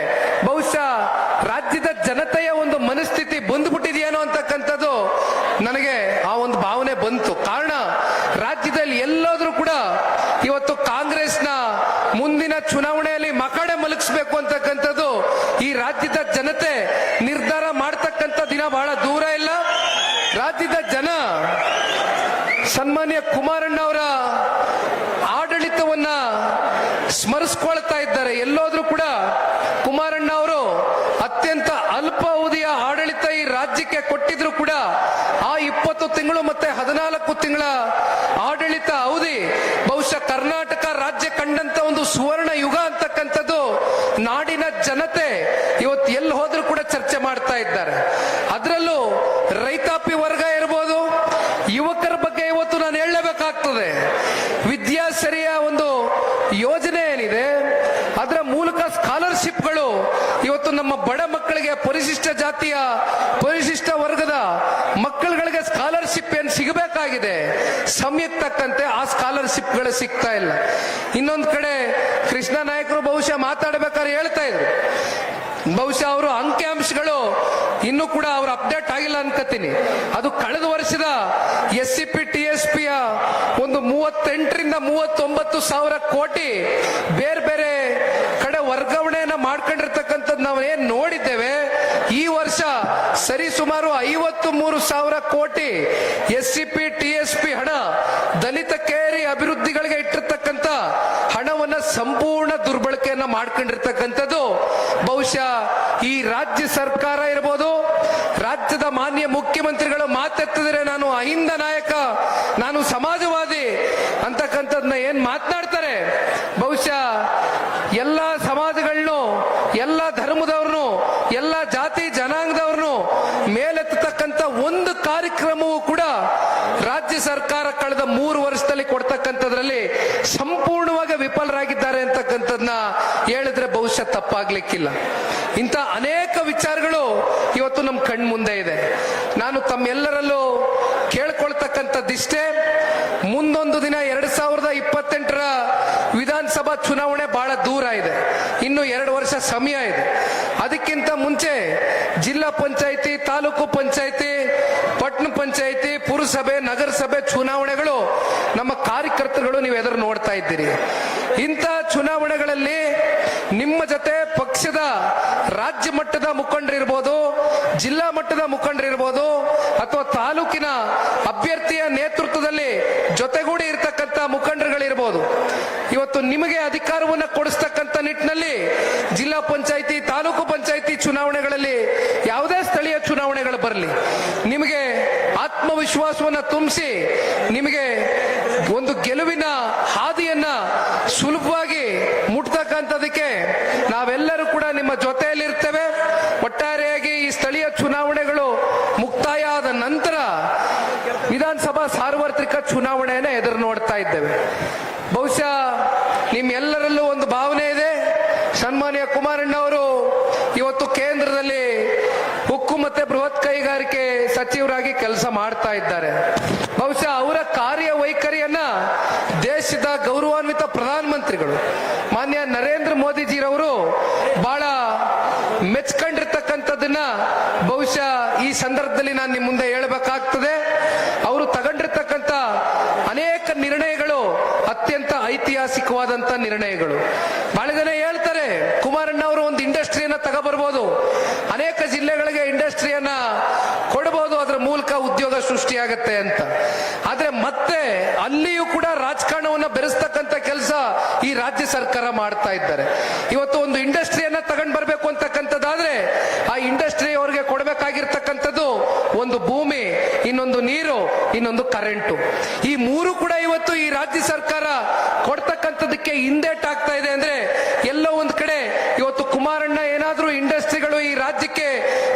S1: ಬಹುಶಃ ರಾಜ್ಯದ ಜನತೆಯ ಒಂದು ಮನಸ್ಥಿತಿ ಬಂದ್ಬಿಟ್ಟಿದೆಯೇನೋ ಅಂತಕ್ಕಂಥದ್ದು ನನಗೆ ಆ ಒಂದು ಭಾವನೆ ಬಂತು. ಕಾರಣ ರಾಜ್ಯದಲ್ಲಿ ಎಲ್ಲಾದ್ರೂ ಕೂಡ ಮಾಡಿಸ್ಬೇಕು ಅಂತಕ್ಕಂಥದ್ದು ಈ ರಾಜ್ಯದ ಜನತೆ ನಿರ್ಧಾರ ಮಾಡ್ತಕ್ಕಂಥ ದಿನ ಬಹಳ ದೂರ ಇಲ್ಲ. ರಾಜ್ಯದ ಜನ ಸನ್ಮಾನ್ಯ ಕುಮಾರಣ್ಣ ಅವರ ಆಡಳಿತವನ್ನ ಸ್ಮರಿಸ್ಕೊಳ್ತಾ ಇದ್ದಾರೆ. ಎಲ್ಲೋದ್ರೂ ಕೂಡ ಕುಮಾರಣ್ಣ ಅವರು ಅತ್ಯಂತ ಅಲ್ಪಾವಧಿಯ ಆಡಳಿತ ಈ ರಾಜ್ಯಕ್ಕೆ ಕೊಟ್ಟಿದ್ರು ಕೂಡ ಆ 20 ತಿಂಗಳು ಮತ್ತೆ 14 ತಿಂಗಳ ಆಡಳಿತ ಅವಧಿ ಬಹುಶಃ ಕರ್ನಾಟಕ ರಾಜ್ಯ ಕಂಡಂತ ಒಂದು ಸುವರ್ಣ ಯುಗ ಅಂತಕ್ಕಂಥದ್ದು ನಾಡಿನ ಜನತೆ ಇವತ್ತು ಎಲ್ಲಿ ಹೋದ್ರೂ ಕೂಡ ಚರ್ಚೆ ಮಾಡ್ತಾ ಇದ್ದಾರೆ. ಅದರಲ್ಲೂ ರೈತಾಪಿ ವರ್ಗ ಇರ್ಬೋದು, ಯುವಕರ ಬಗ್ಗೆ ಇವತ್ತು ನಾನು ಹೇಳಲೇಬೇಕಾಗ್ತದೆ. ವಿದ್ಯಾಸರಿಯ ಒಂದು ಯೋಜನೆ ಏನಿದೆ ಅದರ ಮೂಲಕ ಸ್ಕಾಲರ್ಶಿಪ್ಗಳು ಇವತ್ತು ನಮ್ಮ ಬಡ ಮಕ್ಕಳಿಗೆ, ಪರಿಶಿಷ್ಟ ಜಾತಿಯ ಪರಿಶಿಷ್ಟ ವರ್ಗದ ಮಕ್ಕಳುಗಳಿಗೆ ಸ್ಕಾಲರ್ಶಿಪ್ ಏನ್ ಸಿಗಬೇಕಾಗಿದೆ ಸಮಯಕ್ಕೆ ತಕ್ಕಂತೆ ಆ ಸ್ಕಾಲರ್ಶಿಪ್ಗಳು ಸಿಗ್ತಾ ಇಲ್ಲ. ಇನ್ನೊಂದು ಕಡೆ ಕೃಷ್ಣ ನಾಯಕರು ಬಹುಶಃ ಮಾತಾಡಬೇಕಾದ್ರೆ ಹೇಳ್ತಾ ಇದ್ರು, ಬಹುಶಃ ಅವರು ಅಂಕಿಅಂಶಗಳು ಇನ್ನೂ ಕೂಡ ಅವ್ರು ಅಪ್ಡೇಟ್ ಆಗಿಲ್ಲ ಅನ್ಕೋತೀನಿ. ಅದು ಕಳೆದ ವರ್ಷದ SCP TSP ಯ ಒಂದು 38ರಿಂದ 39 ಸಾವಿರ ಕೋಟಿ ಬೇರೆ ಬೇರೆ ಕಡೆ ವರ್ಗಾವಣೆಯನ್ನ ಮಾಡ್ಕೊಂಡಿರ್ತಕ್ಕಂಥದ್ದು ನಾವು ಏನ್ ನೋಡಿದ್ದೇವೆ. ಈ ವರ್ಷ ಸರಿ ಸುಮಾರು 53 ಸಾವಿರ ಕೋಟಿ SCP TSP ಹಣ ದಲಿತ ಕೇರಿ ಅಭಿವೃದ್ಧಿಗಳಿಗೆ ಇಟ್ಟಿರ್ತಕ್ಕಂಥ ಹಣವನ್ನ ಸಂಪೂರ್ಣ ದುರ್ಬಳಕೆಯನ್ನ ಮಾಡ್ಕೊಂಡಿರ್ತಕ್ಕಂಥದ್ದು ಬಹುಶಃ ಈ ರಾಜ್ಯ ಸರ್ಕಾರ ಇರಬಹುದು, ರಾಜ್ಯದ ಮಾನ್ಯ ಮುಖ್ಯಮಂತ್ರಿಗಳು ಮಾತೆತ್ತಿದ್ರೆ ನಾನು ಅಹಿಂದ ನಾಯಕ, ನಾನು ಸಮಾಜವಾದಿ ಅಂತಕ್ಕಂಥದ್ನ ಏನ್ ಮಾತನಾಡ್ತಾರೆ, ಬಹುಶಃ ಎಲ್ಲ ಸಮಾಜಗಳನ್ನು, ಎಲ್ಲ ಧರ್ಮದವ್ರನ್ನು, ಎಲ್ಲ ಜಾತಿ ಜನಾಂಗದವ್ರನ್ನು ಮೇಲೆತ್ತತಕ್ಕಂಥ ಒಂದು ಕಾರ್ಯಕ್ರಮವೂ ಕೂಡ ರಾಜ್ಯ ಸರ್ಕಾರ ಕಳೆದ 3 ವರ್ಷದಲ್ಲಿ ಕೊಡ್ತಕ್ಕಂಥದ್ರಲ್ಲಿ ಸಂಪೂರ್ಣವಾಗಿ ವಿಫಲರಾಗಿದ್ದಾರೆ ಅಂತಕ್ಕಂಥದ್ನ ಹೇಳಿದ್ರೆ ಬಹುಶಃ ತಪ್ಪಾಗ್ಲಿಕ್ಕಿಲ್ಲ. ಇಂಥ ಅನೇಕ ವಿಚಾರಗಳು ಇವತ್ತು ನಮ್ಮ ಕಣ್ ಮುಂದೆ ಇದೆ. ನಾನು ತಮ್ಮೆಲ್ಲರಲ್ಲೂ ಕೇಳ್ಕೊಳ್ತಕ್ಕಂಥದ್ದಿಷ್ಟೇ, ಮುಂದೊಂದು ದಿನ 2028ರ ವಿಧಾನಸಭಾ ಚುನಾವಣೆ ಬಹಳ ದೂರ ಇದೆ, ಇನ್ನು 2 ವರ್ಷ ಸಮಯ ಇದೆ. ಅದಕ್ಕಿಂತ ಮುಂಚೆ ಜಿಲ್ಲಾ ಪಂಚಾಯಿತಿ, ತಾಲೂಕು ಪಂಚಾಯಿತಿ, ಪಟ್ಟಣ ಪಂಚಾಯಿತಿ, ಪುರಸಭೆ, ನಗರಸಭೆ ಚುನಾವಣೆಗಳು ನಮ್ಮ ಕಾರ್ಯಕರ್ತರುಗಳು ನೀವು ಎದುರು ನೋಡ್ತಾ ಇದ್ದೀರಿ. ಇಂಥ ಚುನಾವಣೆಗಳಲ್ಲಿ ನಿಮ್ಮ ಜೊತೆ ಪಕ್ಷದ ರಾಜ್ಯ ಮಟ್ಟದ ಮುಖಂಡರಿರ್ಬೋದು, ಜಿಲ್ಲಾ ಮಟ್ಟದ ಮುಖಂಡರಿರ್ಬೋದು, ಅಥವಾ ತಾಲೂಕಿನ ಅಭ್ಯರ್ಥಿಯ ನೇತೃತ್ವದಲ್ಲಿ ಜೊತೆಗೂಡಿ ಇರತಕ್ಕಂಥ ಮುಖಂಡರುಗಳಿರ್ಬೋದು, ಇವತ್ತು ನಿಮಗೆ ಅಧಿಕಾರವನ್ನ ಕೊಡಿಸ್ತಕ್ಕಂಥ ನಿಟ್ಟಿನಲ್ಲಿ ಜಿಲ್ಲಾ ಪಂಚಾಯಿತಿ, ತಾಲೂಕು ಪಂಚಾಯಿತಿ ಚುನಾವಣೆಗಳಲ್ಲಿ ಯಾವುದೇ ಸ್ಥಳೀಯ ಚುನಾವಣೆಗಳು ಬರಲಿ, ನಿಮಗೆ ಆತ್ಮವಿಶ್ವಾಸವನ್ನ ತುಂಬಿಸಿ ನಿಮಗೆ ಒಂದು ಗೆಲುವಿನ ಹಾದಿಯನ್ನ ಸುಲಭವಾಗಿ ಮುಟ್ತಕ್ಕಂಥದಕ್ಕೆ ನಾವೆಲ್ಲರೂ ಕೂಡ ನಿಮ್ಮ ಜೊತೆಯಲ್ಲಿರ್ತೇವೆ. ಒಟ್ಟಾರೆಯಾಗಿ ಈ ಸ್ಥಳೀಯ ಚುನಾವಣೆಗಳು ಮುಕ್ತಾಯ ಆದ ನಂತರ ವಿಧಾನಸಭಾ ಸಾರ್ವತ್ರಿಕ ಚುನಾವಣೆಯನ್ನ ಎದುರು ನೋಡ್ತಾ ಇದ್ದೇವೆ. ಬಹುಶಃ ನಿಮ್ಮೆಲ್ಲರಲ್ಲೂ ಒಂದು ಭಾವನೆ ಇದೆ, ಸನ್ಮಾನ್ಯ ಕುಮಾರಣ್ಣ ಅವರು ಇವತ್ತು ಕೇಂದ್ರದಲ್ಲಿ ಉಕ್ಕು ಮತ್ತೆ ಬೃಹತ್ ಕೈಗಾರಿಕೆ ಸಚಿವರಾಗಿ ಕೆಲಸ ಮಾಡ್ತಾ ಇದ್ದಾರೆ. ಬಹುಶಃ ಅವರ ಕಾರ್ಯವೈಖರಿಯನ್ನ ದೇಶದ ಗೌರವಾನ್ವಿತ ಪ್ರಧಾನಮಂತ್ರಿಗಳು ಮಾನ್ಯ ನರೇಂದ್ರ ಮೋದಿಜಿರವರು ಬಹಳ ಮೆಚ್ಕೊಂಡಿರ್ತಕ್ಕಂಥದ್ದನ್ನ ಬಹುಶಃ ಈ ಸಂದರ್ಭದಲ್ಲಿ ನಾನು ನಿಮ್ಮ ಮುಂದೆ ಹೇಳಬೇಕಾಗ್ತದೆ. ಅವರು ತಗೊಂಡಿರ್ತಕ್ಕಂಥ ಅನೇಕ ನಿರ್ಣಯಗಳು ಅತ್ಯಂತ ಐತಿಹಾಸಿಕವಾದಂತ ನಿರ್ಣಯಗಳು. ಬಹಳ ಜನ ಹೇಳ್ತಾರೆ ಕುಮಾರಣ್ಣ ಅವರು ಒಂದು ಇಂಡಸ್ಟ್ರಿಯನ್ನ ತಗೋಬರ್ಬೋದು, ಅನೇಕ ಜಿಲ್ಲೆಗಳಿಗೆ ಇಂಡಸ್ಟ್ರಿಯನ್ನ ಕೊಡಬಹುದು, ಅದರ ಮೂಲಕ ಉದ್ಯೋಗ ಸೃಷ್ಟಿಯಾಗತ್ತೆ ಅಂತ. ಆದ್ರೆ ಮತ್ತೆ ಅಲ್ಲಿಯೂ ಕೂಡ ರಾಜಕಾರಣವನ್ನ ಬೆರೆಸ್ತಕ್ಕಂಥ ಕೆಲಸ ಈ ರಾಜ್ಯ ಸರ್ಕಾರ ಮಾಡ್ತಾ ಇದ್ದಾರೆ. ಇವತ್ತು ಒಂದು ಇಂಡಸ್ಟ್ರಿಯನ್ನ ತಗೊಂಡ್ ಬರ್ಬೇಕು ಅಂತಕ್ಕಂಥದ್ದಾದ್ರೆ ಆ ಇಂಡಸ್ಟ್ರಿ ಅವರಿಗೆ ಕೊಡಬೇಕಾಗಿರ್ತಕ್ಕಂಥದ್ದು ಒಂದು ಭೂಮಿ, ಇನ್ನೊಂದು ನೀರು, ಇನ್ನೊಂದು ಕರೆಂಟು. ಈ ಮೂರು ಕೂಡ ಇವತ್ತು ಈ ರಾಜ್ಯ ಸರ್ಕಾರ ಕೊಡ್ತಕ್ಕಂಥದಕ್ಕೆ ಹಿಂದೇಟಾಗ್ತಾ ಇದೆ. ಅಂದ್ರೆ ಎಲ್ಲೋ ಒಂದ್ ಕಡೆ ಇವತ್ತು ಕುಮಾರಣ್ಣ ಏನಾದ್ರೂ ಇಂಡಸ್ಟ್ರಿಗಳು ಈ ರಾಜ್ಯಕ್ಕೆ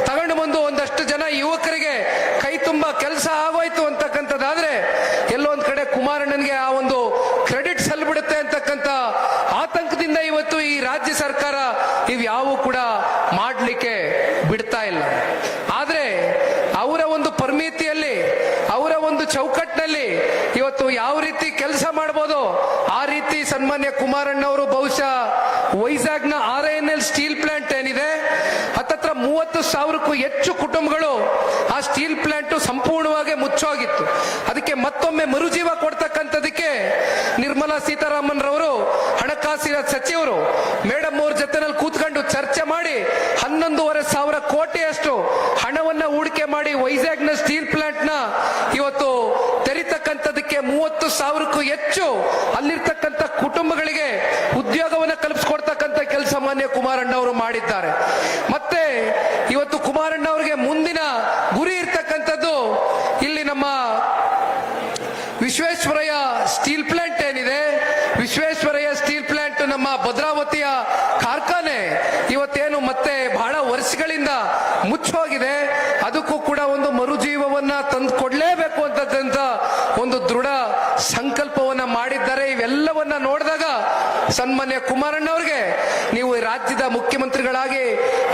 S1: ತಗೊಂಡು ಬಂದು ಒಂದಷ್ಟು ಜನ ಯುವಕರಿಗೆ ಕೈ ತುಂಬಾ ಕೆಲಸ ಆಗೋಯ್ತು ಅಂತಕ್ಕಂಥದ್ದಾದ್ರೆ ಎಲ್ಲೋ ಒಂದ್ ಕಡೆ ಕುಮಾರಣ್ಣನ್ಗೆ ಆ ಒಂದು ಕ್ರೆಡಿಟ್ ಸಲ್ಬಿಡುತ್ತೆ ಅಂತಕ್ಕಂಥ ಆತಂಕದಿಂದ ಇವತ್ತು ಈ ರಾಜ್ಯ ಸರ್ಕಾರ ಇವ್ಯಾವು ಕೂಡ ಮಾಡ್ಲಿಕ್ಕೆ ಬಿಡ್ತಾ ಇಲ್ಲ. ಆದ್ರೆ ಅವರ ಒಂದು ಪರಿಮಿತಿಯಲ್ಲಿ, ಅವರ ಒಂದು ಚೌಕಟ್ಟಿನಲ್ಲಿ ಇವತ್ತು ಯಾವ ರೀತಿ ಕೆಲಸ ಮಾಡಬಹುದು ಆ ರೀತಿ ಸನ್ಮಾನ್ಯ ಕುಮಾರಣ್ಣ ಅವರು ಬಹುಶಃ ವೈಜಾಗ್ನ RINL ಸ್ಟೀಲ್ ಪ್ಲಾಂಟ್ ಏನಿದೆ ಹತ್ತತ್ರ 30,000ಕ್ಕೂ ಹೆಚ್ಚು ಕುಟುಂಬಗಳು ಆ ಸ್ಟೀಲ್ ಪ್ಲಾಂಟ್ ಸಂಪೂರ್ಣವಾಗಿ ಮುಚ್ಚೋಗಿತ್ತು. ಅದಕ್ಕೆ ಮತ್ತೊಮ್ಮೆ ಮರುಜೀವ ಕೊಡ್ತಕ್ಕಂಥದಕ್ಕೆ ನಿರ್ಮಲಾ ಸೀತಾರಾಮನ್ ರವರು ಹಣಕಾಸು ಹಣಕಾಸಿನ ಸಚಿವರು ಮೇಡಮ್ ಅವ್ರ ಜೊತೆನಲ್ಲಿ ಕೂತ್ಕೊಂಡು ಚರ್ಚೆ ಮಾಡಿ 11,500 ಕೋಟಿಯಷ್ಟು ಹಣವನ್ನ ಹೂಡಿಕೆ ಮಾಡಿ ವೈಜಾಗ್ನ ಸ್ಟೀಲ್ ಪ್ಲಾಂಟ್ ನ ಇವತ್ತು ತೆರಿತಕ್ಕಂಥದಕ್ಕೆ 30,000ಕ್ಕೂ ಹೆಚ್ಚು ಅಲ್ಲಿರ್ತಕ್ಕಂಥ ಕುಟುಂಬಗಳಿಗೆ ಉದ್ಯೋಗವನ್ನ ಕಲ್ಪಿಸ್ಕೊಡ್ತಕ್ಕಂಥ ಕೆಲಸ ಮಾನ್ಯ ಕುಮಾರಣ್ಣ ಅವರು ಮಾಡಿದ್ದಾರೆ. ಮತ್ತೆ ಇವತ್ತು ಕುಮಾರಣ್ಣ ಅವರಿಗೆ ಮುಂದಿನ ಗುರಿ ಇರ್ತಕ್ಕಂಥದ್ದು ಇಲ್ಲಿ ನಮ್ಮ ವಿಶ್ವೇಶ್ವರಯ್ಯ ಸ್ಟೀಲ್ ಪ್ಲಾಂಟ್ ಏನಿದೆ, ವಿಶ್ವೇಶ್ವರಯ್ಯ ಸ್ಟೀಲ್ ಪ್ಲಾಂಟ್ ನಮ್ಮ ಭದ್ರಾವತಿಯ ಕಾರ್ಖಾನೆ ಇವತ್ತೇನು ಮತ್ತೆ ಬಹಳ ವರ್ಷಗಳಿಂದ ಮುಚ್ಚೋಗಿದೆ, ಅದಕ್ಕೂ ಕೂಡ ಒಂದು ಮರುಜೀವವನ್ನ ತಂದು ಕೊಡ್ಲೇಬೇಕು ಅಂತಕ್ಕಂಥ ಒಂದು ದೃಢ ಸಂಕಲ್ಪವನ್ನ ಮಾಡಿದ್ದಾರೆ. ಇವೆಲ್ಲವನ್ನ ನೋಡಿದಾಗ ಸನ್ಮಾನ್ಯ ಕುಮಾರಣ್ಣ ಅವರಿಗೆ ನೀವು ರಾಜ್ಯದ ಮುಖ್ಯಮಂತ್ರಿಗಳಾಗಿ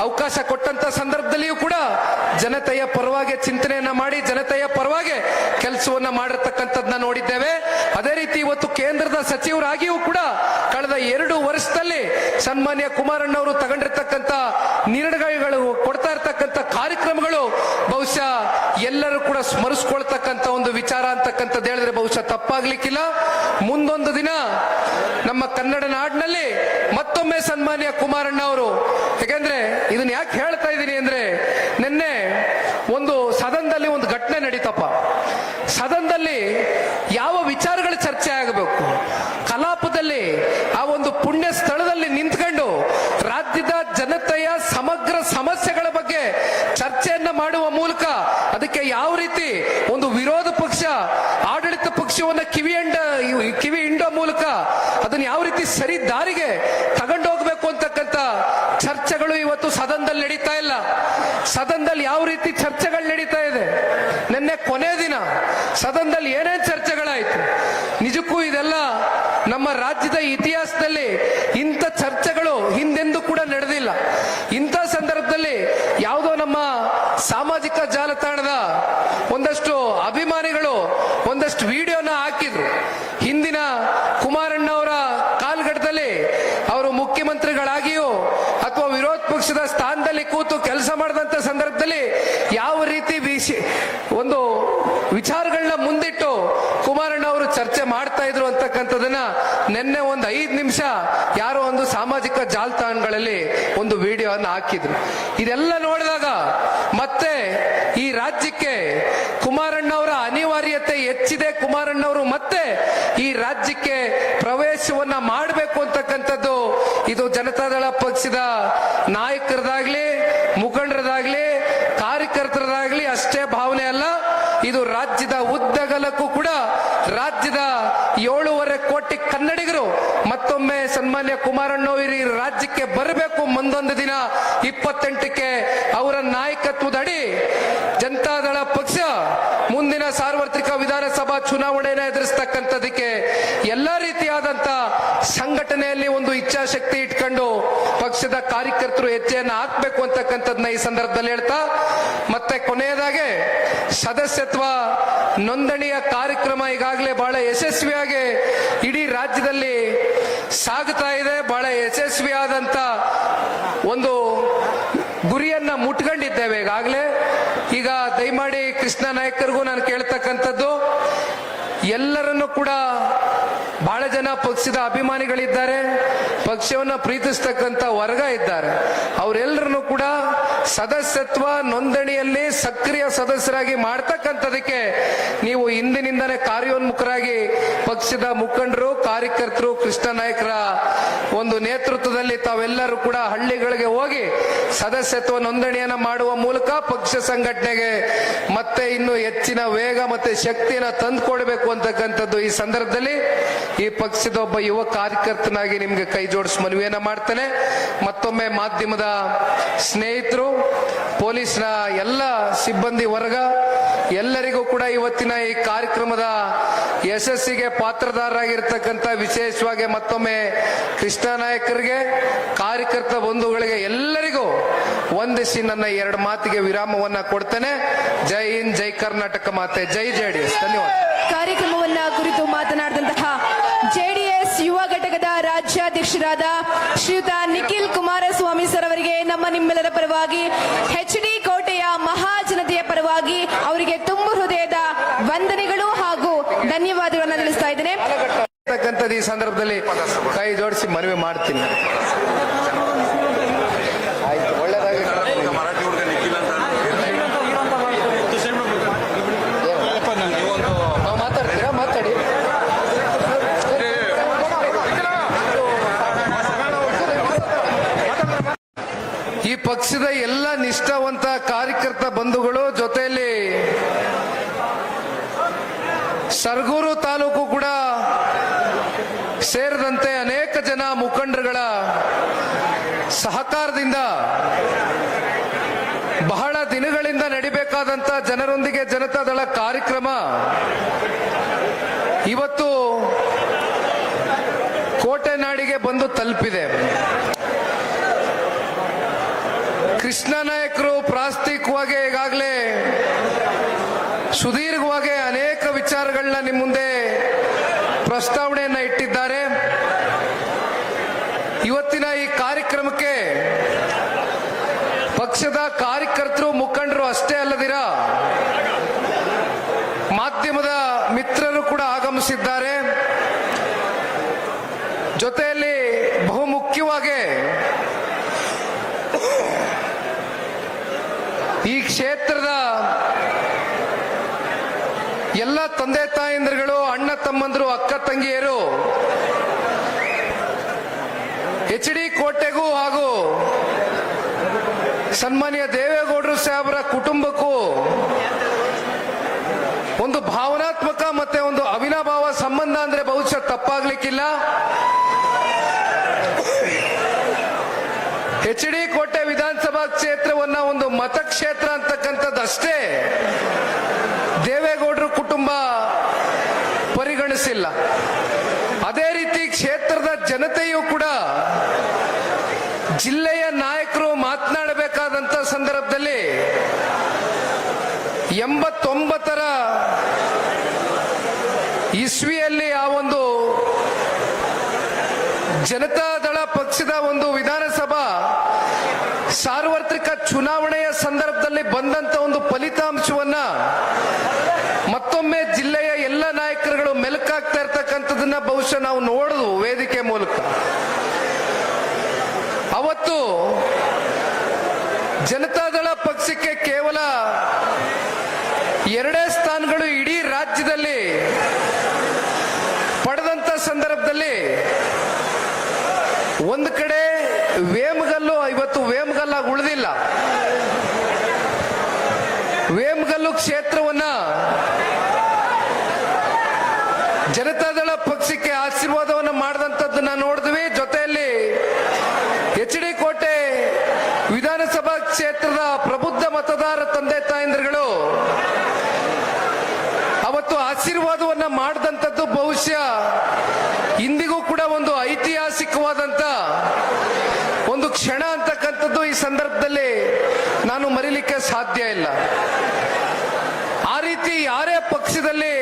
S1: ಅವಕಾಶ ಕೊಟ್ಟಂತ ಸಂದರ್ಭದಲ್ಲಿಯೂ ಕೂಡ ಜನತೆಯ ಪರವಾಗಿ ಚಿಂತನೆಯನ್ನ ಮಾಡಿ ಜನತೆಯ ಪರವಾಗಿ ಕೆಲಸವನ್ನ ಮಾಡಿರ್ತಕ್ಕಂಥದ್ದನ್ನ ನೋಡಿದ್ದೇವೆ. ಅದೇ ರೀತಿ ಇವತ್ತು ಕೇಂದ್ರದ ಸಚಿವರಾಗಿಯೂ ಕೂಡ ಕಳೆದ 2 ವರ್ಷದಲ್ಲಿ ಸನ್ಮಾನ್ಯ ಕುಮಾರಣ್ಣ ಅವರು ತಗೊಂಡಿರ್ತಕ್ಕಂಥ ನಿರ್ಣಯಗಳು, ಕೊಡ್ತಾ ಇರ್ತಕ್ಕಂಥ ಕಾರ್ಯಕ್ರಮಗಳು ಬಹುಶಃ ಎಲ್ಲರೂ ಕೂಡ ಸ್ಮರಿಸ್ಕೊಳ್ತಕ್ಕಂಥ ಒಂದು ವಿಚಾರ ಅಂತಕ್ಕಂಥದ್ದು ಹೇಳಿದ್ರೆ ಬಹುಶಃ ತಪ್ಪಾಗ್ಲಿಕ್ಕಿಲ್ಲ. ಮುಂದೊಂದು ದಿನ ನಮ್ಮ ಕನ್ನಡ ನಾಡಿನಲ್ಲಿ ಮತ್ತೊಮ್ಮೆ ಸನ್ಮಾನ್ಯ ಕುಮಾರಣ್ಣ ಅವರು, ಯಾಕೆಂದ್ರೆ ಇದನ್ನ ಯಾಕೆ ಹೇಳ್ತಾ ಇದ್ದೀನಿ ಅಂದ್ರೆ ನಿನ್ನೆ ಒಂದು ಸದನದಲ್ಲಿ ಒಂದು ಘಟನೆ ನಡೀತಪ್ಪ. ಸದನದಲ್ಲಿ ಯಾವ ವಿಚಾರಗಳ ಚರ್ಚೆ ಆಗಬೇಕು, ಕಲಾಪದಲ್ಲಿ ಆ ಒಂದು ಪುಣ್ಯ ಸ್ಥಳದಲ್ಲಿ ನಿಂತ್ಕೊಂಡು ರಾಜ್ಯದ ಜನತೆಯ ಸಮಗ್ರ ಸಮಸ್ಯೆಗಳ ಬಗ್ಗೆ ಚರ್ಚೆಯನ್ನ ಮಾಡುವ ಮೂಲಕ ಅದಕ್ಕೆ ಯಾವ ರೀತಿ ಒಂದು ವಿರೋಧ ಪಕ್ಷ ಆಡಳಿತ ಪಕ್ಷವನ್ನ ಕಿವಿ ಹಿಂಡೋ ಮೂಲಕ ಅದನ್ನ ಯಾವ ರೀತಿ ಸರಿ ದಾರಿಗೆ ತಗೊಂಡೋಗ್ಬೇಕು ಅಂತಕ್ಕಂಥ ಚರ್ಚೆಗಳು ಇವತ್ತು ಸದನದಲ್ಲಿ ನಡೀತಾ ಇಲ್ಲ. ಸದನದಲ್ಲಿ ಯಾವ ರೀತಿ ಚರ್ಚೆಗಳು ನಡೀತಾ ಇದೆ, ನಿನ್ನೆ ಕೊನೆ ದಿನ ಸದನದಲ್ಲಿ ಏನೇನ್ ಚರ್ಚೆಗಳಾಯ್ತು. ನಿಜಕ್ಕೂ ಇದೆಲ್ಲ ನಮ್ಮ ರಾಜ್ಯದ ಇತಿಹಾಸದಲ್ಲಿ ಇಂಥ ಚರ್ಚೆಗಳು ಹಿಂದೆಂದೂ ಕೂಡ ನಡೆದಿಲ್ಲ. ಇಂಥ ಸಂದರ್ಭದಲ್ಲಿ ಯಾವುದೋ ನಮ್ಮ ಸಾಮಾಜಿಕ ಜಾಲತಾಣದ ಒಂದಷ್ಟು ಅಭಿಮಾನಿಗಳು ಒಂದಷ್ಟು ವಿಡಿಯೋನ ಹಾಕಿದ್ರು. ಹಿಂದಿನ ಕುಮಾರಣ್ಣ ಅವರ ಕಾಲ್ಗಡದಲ್ಲಿ ಅವರು ಮುಖ್ಯಮಂತ್ರಿಗಳಾಗಿಯೋ ಅಥವಾ ವಿರೋಧ ಪಕ್ಷದ ಸ್ಥಾನದಲ್ಲಿ ಕೂತು ಕೆಲಸ ಮಾಡಿದಂತ ಸಂದರ್ಭದಲ್ಲಿ ಯಾವ ರೀತಿ ಒಂದು ವಿಚಾರಗಳನ್ನ ಮುಂದಿಟ್ಟು ಕುಮಾರಣ್ಣ ಅವರು ಚರ್ಚೆ ಮಾಡ್ತಾ ಇದ್ರು ಅಂತಕ್ಕಂಥದನ್ನ ನಿನ್ನೆ ಒಂದು 5 ನಿಮಿಷ ಯಾರೋ ಒಂದು ಸಾಮಾಜಿಕ ಜಾಲತಾಣಗಳಲ್ಲಿ ಒಂದು ವಿಡಿಯೋವನ್ನು ಹಾಕಿದ್ರು. ಇದೆಲ್ಲ ನೋಡಿದಾಗ ಮತ್ತೆ ಈ ರಾಜ್ಯಕ್ಕೆ ಕುಮಾರಣ್ಣ ಅವರ ಅನಿವಾರ್ಯತೆ ಹೆಚ್ಚಿದೆ. ಕುಮಾರಣ್ಣ ಅವರು ಮತ್ತೆ ಈ ರಾಜ್ಯಕ್ಕೆ ಪ್ರವೇಶವನ್ನ ಮಾಡಬೇಕು ಅಂತಕ್ಕಂಥದ್ದು ಇದು ಜನತಾದಳ ಪಕ್ಷದ ನಾಯಕರದಾಗ್ಲಿ, ಮುಖಂಡರದಾಗ್ಲಿ, ಕಾರ್ಯಕರ್ತರದಾಗ್ಲಿ ಅಷ್ಟೇ ಭಾವನೆ ಅಲ್ಲ. ಇದು ರಾಜ್ಯದ ಉದ್ದಗಲಕ್ಕೂ ಕೂಡ ರಾಜ್ಯದ 7.5 ಕೋಟಿ ಕನ್ನಡಿಗರು ಮತ್ತೊಮ್ಮೆ ಸನ್ಮಾನ್ಯ ಕುಮಾರಣ್ಣ ಅವರು ಈ ರಾಜ್ಯಕ್ಕೆ ಬರಬೇಕು. ಮುಂದೊಂದು ದಿನ 28ಕ್ಕೆ ಅವರ ನಾಯಕತ್ವದಡಿ ಜನತಾದಳ ಪಕ್ಷ ಮುಂದಿನ ಸಾರ್ವತ್ರಿಕ ವಿಧಾನಸಭಾ ಚುನಾವಣೆಯನ್ನು ಎದುರಿಸ್ತಕ್ಕಂಥದಕ್ಕೆ ಎಲ್ಲಾ ರೀತಿಯಾದಂತ ಸಂಘಟನೆಯಲ್ಲಿ ಒಂದು ಇಚ್ಛಾಶಕ್ತಿ ಇಟ್ಕೊಂಡು ಪಕ್ಷದ ಕಾರ್ಯಕರ್ತರು ಹೆಜ್ಜೆಯನ್ನು ಹಾಕಬೇಕು ಅಂತಕ್ಕಂಥದ್ದನ್ನ ಈ ಸಂದರ್ಭದಲ್ಲಿ ಹೇಳ್ತಾ, ಮತ್ತೆ ಕೊನೆಯದಾಗೆ ಸದಸ್ಯತ್ವ ನೋಂದಣಿಯ ಕಾರ್ಯಕ್ರಮ ಈಗಾಗಲೇ ಬಹಳ ಯಶಸ್ವಿಯಾಗಿ ಇಡೀ ರಾಜ್ಯದಲ್ಲಿ ಸಾಗುತ್ತಾ ಇದೆ. ಬಹಳ ಯಶಸ್ವಿಯಾದಂತ ಒಂದು ಗುರಿಯನ್ನ ಮುಟ್ಕೊಂಡಿದ್ದೇವೆ ಈಗಾಗಲೇ. ಈಗ ದಯಮಾಡಿ ಕೃಷ್ಣ ನಾಯ್ಕರಿಗೂ ನಾನು ಕೇಳ್ತಕ್ಕಂಥದ್ದು, ಎಲ್ಲರನ್ನು ಕೂಡ ಬಹಳ ಜನ ಪಕ್ಷದ ಅಭಿಮಾನಿಗಳಿದ್ದಾರೆ, ಪಕ್ಷವನ್ನ ಪ್ರೀತಿಸ್ತಕ್ಕಂಥ ವರ್ಗ ಇದ್ದಾರೆ. ಅವರೆಲ್ಲರನ್ನು ಕೂಡ ಸದಸ್ಯತ್ವ ನೋಂದಣಿಯಲ್ಲಿ ಸಕ್ರಿಯ ಸದಸ್ಯರಾಗಿ ಮಾಡ್ತಕ್ಕಂಥದಕ್ಕೆ ನೀವು ಇಂದಿನಿಂದನೇ ಕಾರ್ಯೋನ್ಮುಖರಾಗಿ ಪಕ್ಷದ ಮುಖಂಡರು, ಕಾರ್ಯಕರ್ತರು, ಕೃಷ್ಣ ನಾಯ್ಕರ ಒಂದು ನೇತೃತ್ವದಲ್ಲಿ ತಾವೆಲ್ಲರೂ ಕೂಡ ಹಳ್ಳಿಗಳಿಗೆ ಹೋಗಿ ಸದಸ್ಯತ್ವ ನೋಂದಣಿಯನ್ನ ಮಾಡುವ ಮೂಲಕ ಪಕ್ಷ ಸಂಘಟನೆಗೆ ಮತ್ತೆ ಇನ್ನು ಹೆಚ್ಚಿನ ವೇಗ ಮತ್ತೆ ಶಕ್ತಿಯನ್ನ ತಂದುಕೊಡ್ಬೇಕು ಅಂತಕ್ಕಂಥದ್ದು ಈ ಸಂದರ್ಭದಲ್ಲಿ ಈ ಪಕ್ಷದ ಒಬ್ಬ ಯುವ ಕಾರ್ಯಕರ್ತನಾಗಿ ನಿಮ್ಗೆ ಕೈ ಜೋಡಿಸಿ ಮನವಿಯನ್ನ ಮಾಡ್ತೇನೆ. ಮತ್ತೊಮ್ಮೆ ಮಾಧ್ಯಮದ ಸ್ನೇಹಿತರು, ಪೊಲೀಸ್ನ ಎಲ್ಲ ಸಿಬ್ಬಂದಿ ವರ್ಗ ಎಲ್ಲರಿಗೂ ಕೂಡ ಇವತ್ತಿನ ಈ ಕಾರ್ಯಕ್ರಮದ ಯಶಸ್ಸಿಗೆ ಪಾತ್ರಧಾರರಾಗಿರ್ತಕ್ಕಂಥ ವಿಶೇಷವಾಗಿ ಮತ್ತೊಮ್ಮೆ ಕೃಷ್ಣ ನಾಯಕರಿಗೆ, ಕಾರ್ಯಕರ್ತ ಬಂಧುಗಳಿಗೆ ಎಲ್ಲರಿಗೂ ವಂದಿಸಿ ನನ್ನ 2 ಮಾತಿಗೆ ವಿರಾಮವನ್ನ ಕೊಡ್ತೇನೆ. ಜೈ ಹಿಂದ್, ಜೈ ಕರ್ನಾಟಕ ಮಾತೆ, ಜೈ JDS. ಧನ್ಯವಾದ.
S2: ಕಾರ್ಯಕ್ರಮವನ್ನ ಕುರಿತು ಮಾತನಾಡಿದಂತಹ JDS ಯುವ ಘಟಕದ ರಾಜ್ಯಾಧ್ಯಕ್ಷರಾದ ಶ್ರೀಯುತ ನಿಖಿಲ್ ಕುಮಾರಸ್ವಾಮಿ ಸರ್ ಅವರಿಗೆ ನಿಮ್ಮೆಲ್ಲರ ಪರವಾಗಿ, HD ಕೋಟೆಯ ಮಹಾಜನತೆಯ ಪರವಾಗಿ ಅವರಿಗೆ ತುಂಬು ಹೃದಯದ ವಂದನೆಗಳು ಹಾಗೂ ಧನ್ಯವಾದಗಳನ್ನು ತಿಳಿಸ್ತಾ ಇದ್ದೇನೆ.
S1: ಅಂತಕ್ಕಂಥದ್ದು ಈ ಸಂದರ್ಭದಲ್ಲಿ ಕೈ ಜೋಡಿಸಿ ಮನವಿ ಮಾಡ್ತೀನಿ. ಆಯ್ತು, ಒಳ್ಳೆದಾಗಿ.
S3: ಮರಾಠಿ ಹುಡುಗ ನಿಖಿಲ್ ಅಂತ
S1: ಮಾತಾಡ್ತೀರಾ? ಮಾತಾಡಿ. ಈ ಪಕ್ಷದ ಎಲ್ಲ ನಿಷ್ಠಾವಂತ ಕಾರ್ಯಕರ್ತ ಬಂಧುಗಳು ಜೊತೆಯಲ್ಲಿ ಸರಗೂರು ತಾಲೂಕು ಕೂಡ ಸೇರಿದಂತೆ ಅನೇಕ ಜನ ಮುಖಂಡರುಗಳ ಸಹಕಾರದಿಂದ ಬಹಳ ದಿನಗಳಿಂದ ನಡಿಬೇಕಾದಂತ ಜನರೊಂದಿಗೆ ಜನತಾದಳ ಕಾರ್ಯಕ್ರಮ ಇವತ್ತು ಕೋಟೆ ನಾಡಿಗೆ ಬಂದು ತಲುಪಿದೆ. ಕೃಷ್ಣ ನಾಯಕರು ಪ್ರಾಸ್ತಾವಿಕವಾಗಿ ಈಗಾಗಲೇ ಸುದೀರ್ಘವಾಗಿ ಅನೇಕ ವಿಚಾರಗಳನ್ನ ನಿಮ್ಮ ಮುಂದೆ ಪ್ರಸ್ತಾವನೆಯನ್ನ ಇಟ್ಟಿದ್ದಾರೆ. ಇವತ್ತಿನ ಈ ಕಾರ್ಯಕ್ರಮಕ್ಕೆ ಪಕ್ಷದ ಕಾರ್ಯಕರ್ತರು ಮುಖಂಡರು ಅಷ್ಟೇ ಅಲ್ಲದಿರ ಮಾಧ್ಯಮದ ಮಿತ್ರರು ಕೂಡ ಆಗಮಿಸಿದ್ದಾರೆ. ಜೊತೆಯಲ್ಲಿ ಬಹುಮುಖ್ಯವಾಗಿ ಈ ಕ್ಷೇತ್ರದ ಎಲ್ಲ ತಂದೆ ತಾಯಂದಿರುಗಳು, ಅಣ್ಣ ತಮ್ಮಂದರು, ಅಕ್ಕ ತಂಗಿಯರು HD ಕೋಟೆಗೂ ಹಾಗೂ ಸನ್ಮಾನ್ಯ ದೇವೇಗೌಡರು ಸಾಹೇಬರ ಕುಟುಂಬಕ್ಕೂ ಒಂದು ಭಾವನಾತ್ಮಕ ಮತ್ತೆ ಒಂದು ಅವಿನಾಭಾವ ಸಂಬಂಧ ಅಂದ್ರೆ ಬಹುಶಃ ತಪ್ಪಾಗ್ಲಿಕ್ಕಿಲ್ಲ. HD ಕೋಟೆ ವಿಧಾನಸಭಾ ಕ್ಷೇತ್ರವನ್ನ ಒಂದು ಮತಕ್ಷೇತ್ರ ಅಂತಕ್ಕಂಥದ್ದಷ್ಟೇ ದೇವೇಗೌಡರು ಕುಟುಂಬ ಪರಿಗಣಿಸಿಲ್ಲ. ಅದೇ ರೀತಿ ಕ್ಷೇತ್ರದ ಜನತೆಯೂ ಕೂಡ ಜಿಲ್ಲೆಯ ನಾಯಕರು ಮಾತನಾಡಬೇಕಾದಂತ ಸಂದರ್ಭದಲ್ಲಿ 89ರ ಇಸ್ವಿಯಲ್ಲಿ ಆ ಒಂದು ಜನತಾದಳ ಪಕ್ಷದ ಒಂದು ವಿಧಾನಸಭಾ ಸಾರ್ವತ್ರಿಕ ಚುನಾವಣೆಯ ಸಂದರ್ಭದಲ್ಲಿ ಬಂದಂತ ಒಂದು ಫಲಿತಾಂಶವನ್ನ ಮತ್ತೊಮ್ಮೆ ಜಿಲ್ಲೆಯ ಎಲ್ಲ ನಾಯಕರುಗಳು ಮೆಲುಕಾಗ್ತಾ ಇರ್ತಕ್ಕಂಥದನ್ನ ಬಹುಶಃ ನಾವು ನೋಡುದು ವೇದಿಕೆ ಮೂಲಕ. ಅವತ್ತು ಜನತಾದಳ ಪಕ್ಷಕ್ಕೆ ಕೇವಲ 2 ಸ್ಥಾನಗಳು ಇಡೀ ರಾಜ್ಯದಲ್ಲಿ ಪಡೆದಂತ ಸಂದರ್ಭದಲ್ಲಿ ಒಂದು ಕಡೆ ವೇಮಗಲ್ಲು ಇವತ್ತು ವೇಮಗಲ್ಲಾಗಿ ಉಳಿದಿಲ್ಲ. ವೇಮಗಲ್ಲು ಕ್ಷೇತ್ರವನ್ನ ಜನತಾದಳ ಪಕ್ಷಕ್ಕೆ ಆಶೀರ್ವಾದವನ್ನು ಮಾಡಿದಂಥದ್ದನ್ನ ನೋಡಿದ್ವಿ. ಜೊತೆಯಲ್ಲಿ HD ಕೋಟೆ ವಿಧಾನಸಭಾ ಕ್ಷೇತ್ರದ ಪ್ರಬುದ್ಧ ಮತದಾರ ತಂದೆ ತಾಯಂದಿರುಗಳು ಅವತ್ತು ಆಶೀರ್ವಾದವನ್ನ ಮಾಡಿದಂಥದ್ದು ಬಹುಶಃ ಇಂದಿಗೂ ಕೂಡ ಒಂದು ಐತಿಹಾಸಿಕವಾದಂತ ಒಂದು ಕ್ಷಣ ಅಂತಕ್ಕಂಥದ್ದು ಈ ಸಂದರ್ಭದಲ್ಲಿ ನಾನು ಮರೀಲಿಕ್ಕೆ ಸಾಧ್ಯ ಇಲ್ಲ. ಆ ರೀತಿ ಯಾರೇ ಪಕ್ಷದಲ್ಲಿ